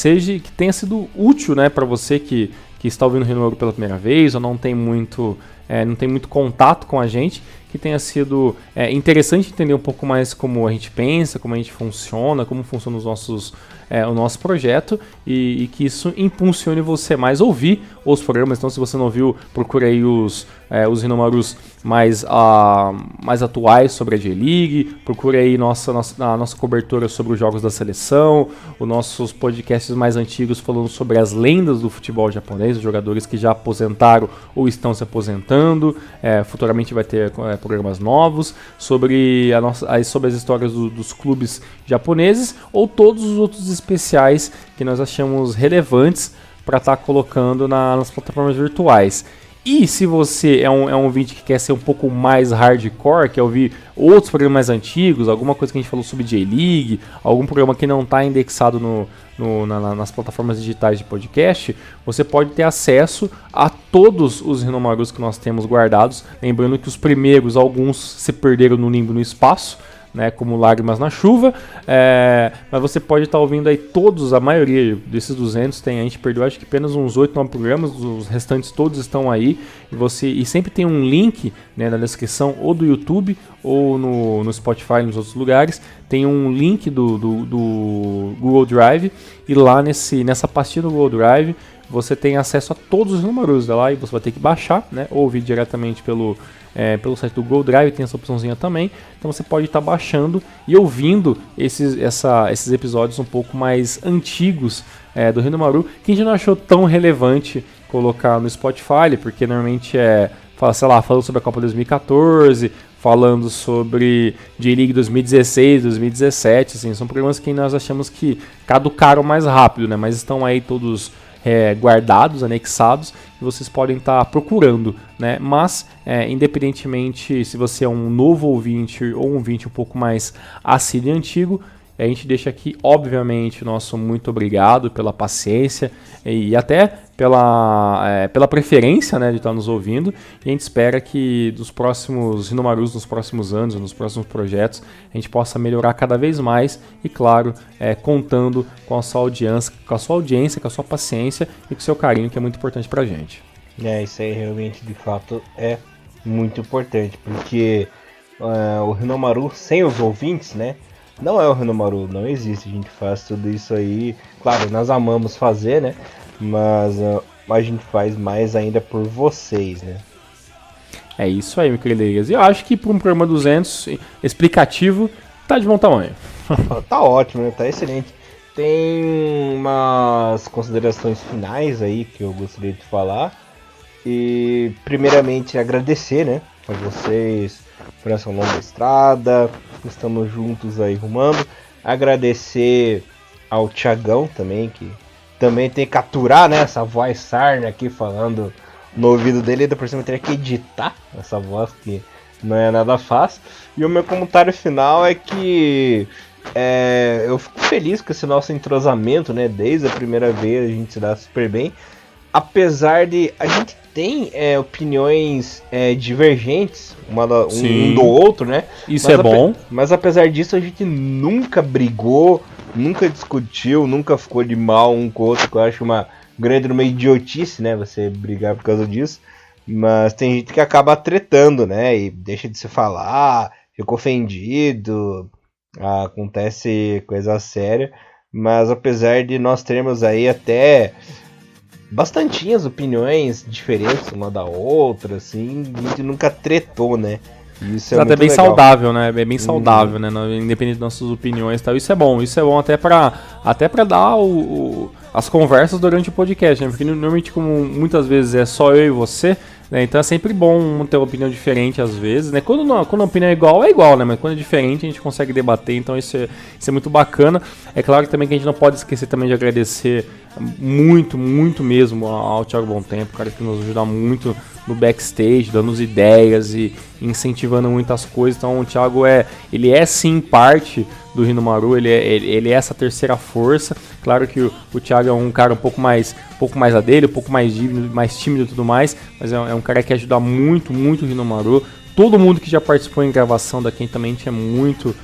que tenha sido útil, né, para você que está ouvindo o Hinomaru pela primeira vez ou não tem muito contato com a gente, que tenha sido interessante entender um pouco mais como a gente pensa, como a gente funciona, como funciona o nosso projeto, e que isso impulsione você mais a ouvir os programas. Então, se você não ouviu, procure aí os Hinomarus mais atuais sobre a J-League, procure aí a nossa cobertura sobre os jogos da seleção, os nossos podcasts mais antigos falando sobre as lendas do futebol japonês, os jogadores que já aposentaram ou estão se aposentando. Futuramente vai ter programas novos sobre sobre as histórias dos clubes japoneses, ou todos os outros especiais que nós achamos relevantes para estar colocando nas plataformas virtuais. E se você é um ouvinte que quer ser um pouco mais hardcore, quer ouvir outros programas mais antigos, alguma coisa que a gente falou sobre J-League, algum programa que não está indexado nas plataformas digitais de podcast, você pode ter acesso a todos os Hinomarus que nós temos guardados. Lembrando que os primeiros, alguns se perderam no limbo no espaço, né, como Lágrimas na Chuva, mas você pode estar ouvindo aí a maioria desses 200, a gente perdeu acho que apenas uns 8, 9 programas, os restantes todos estão aí, e sempre tem um link, né, na descrição, ou do YouTube, ou no Spotify, nos outros lugares, tem um link do Google Drive, e lá nessa pastinha do Google Drive, você tem acesso a todos os números lá, e você vai ter que baixar, né, ou ouvir diretamente pelo site do Google Drive, tem essa opçãozinha também. Então você pode estar baixando e ouvindo esses episódios um pouco mais antigos do Hinomaru, que a gente não achou tão relevante colocar no Spotify, porque normalmente sei lá, falando sobre a Copa 2014, falando sobre J-League 2016, 2017, assim, são programas que nós achamos que caducaram mais rápido, né? Mas estão aí todos guardados, anexados, e vocês podem estar procurando, né? Mas, independentemente se você é um novo ouvinte ou um ouvinte um pouco mais assíduo e antigo, a gente deixa aqui, obviamente, o nosso muito obrigado pela paciência e até pela preferência, né, de estar nos ouvindo. E a gente espera que dos próximos Hinomarus, nos próximos anos, nos próximos projetos, a gente possa melhorar cada vez mais e, claro, contando com a sua audiência, com a sua paciência e com o seu carinho, que é muito importante pra gente. Isso aí realmente, de fato, é muito importante, porque o Hinomaru sem os ouvintes, né, não é o Hinomaru, não existe. A gente faz tudo isso aí, claro, nós amamos fazer, né? Mas a gente faz mais ainda por vocês, né? É isso aí, meu querido Elias. E eu acho que para um programa 200 explicativo, tá de bom tamanho. Tá ótimo, né? Tá excelente. Tem umas considerações finais aí que eu gostaria de falar. E primeiramente agradecer, né, a vocês por essa longa estrada. Estamos juntos aí rumando. Agradecer ao Thiagão também, que também tem que aturar, né, essa voz sarna aqui falando no ouvido dele. Ainda por cima teria que editar essa voz, que não é nada fácil. E o meu comentário final é que eu fico feliz com esse nosso entrosamento, né? Desde a primeira vez a gente se dá super bem. Apesar de a gente tem opiniões divergentes um do outro, né? Isso é bom. Mas apesar disso a gente nunca brigou, nunca discutiu, nunca ficou de mal um com o outro, que eu acho uma idiotice, né? Você brigar por causa disso. Mas tem gente que acaba tretando, né? E deixa de se falar, fica ofendido, acontece coisa séria. Mas apesar de nós termos aí até bastantinhas opiniões diferentes uma da outra, assim, a gente nunca tretou, né? Isso é muito bem legal. Saudável, né? É bem saudável, né? Independente das nossas opiniões e tal. Isso é bom até pra dar as conversas durante o podcast, né? Porque normalmente, como muitas vezes é só eu e você, né? Então é sempre bom ter uma opinião diferente às vezes, né? Quando a opinião é igual, né? Mas quando é diferente a gente consegue debater, então isso é muito bacana. É claro também que a gente não pode esquecer também de agradecer muito, muito mesmo ao Thiago Bom Tempo, cara, que nos ajuda muito no backstage, dando ideias e incentivando muitas coisas. Então o Thiago ele é sim parte do Hinomaru, ele é essa terceira força. Claro que o Thiago é um cara um pouco mais a dele, um pouco mais tímido e tudo mais, mas é um cara que ajuda muito, muito o Hinomaru. Todo mundo que já participou em gravação daqui também, a gente é muito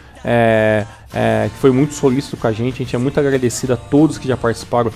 que foi muito solícito com a gente é muito agradecido a todos que já participaram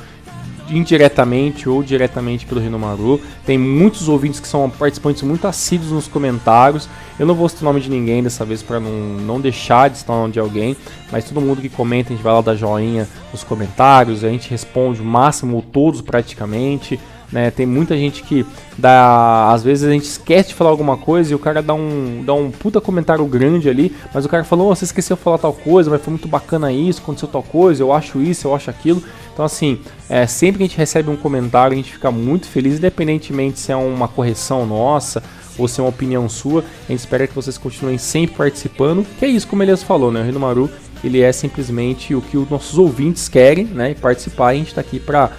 indiretamente ou diretamente pelo Hinomaru. Tem muitos ouvintes que são participantes muito assíduos nos comentários. Eu não vou citar o nome de ninguém dessa vez para não deixar de citar o nome de alguém, mas todo mundo que comenta, a gente vai lá dar joinha nos comentários, a gente responde o máximo, ou todos praticamente, né? Tem muita gente que às vezes a gente esquece de falar alguma coisa e o cara dá um puta comentário grande ali, mas o cara falou, você esqueceu de falar tal coisa, mas foi muito bacana isso, aconteceu tal coisa, eu acho isso, eu acho aquilo. Então assim, sempre que a gente recebe um comentário, a gente fica muito feliz, independentemente se é uma correção nossa ou se é uma opinião sua. A gente espera que vocês continuem sempre participando, que é isso, como o Elias falou, né? O Hinomaru, ele é simplesmente o que os nossos ouvintes querem, né? E participar, e a gente tá aqui pra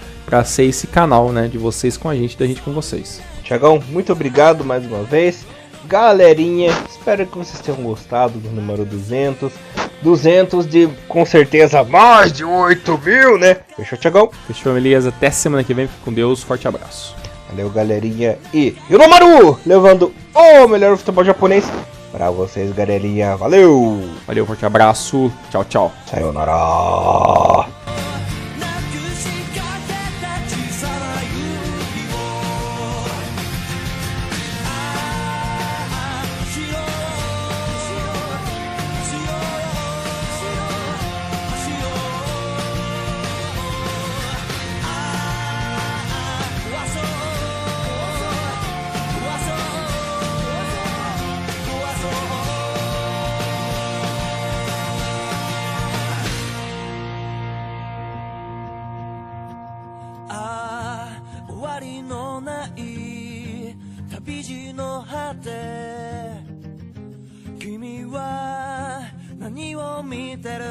ser esse canal, né? De vocês com a gente, da gente com vocês. Thiagão, muito obrigado mais uma vez. Galerinha, espero que vocês tenham gostado do número 200. 200 de, com certeza, mais de 8.000, né? Fechou, Thiagão? Fechou, Elias. Até semana que vem. Fique com Deus. Forte abraço. Valeu, galerinha. E Hinomaru, levando o melhor futebol japonês pra vocês, galerinha. Valeu! Valeu, forte abraço. Tchau, tchau. Sayonara. の果て君は何を見てる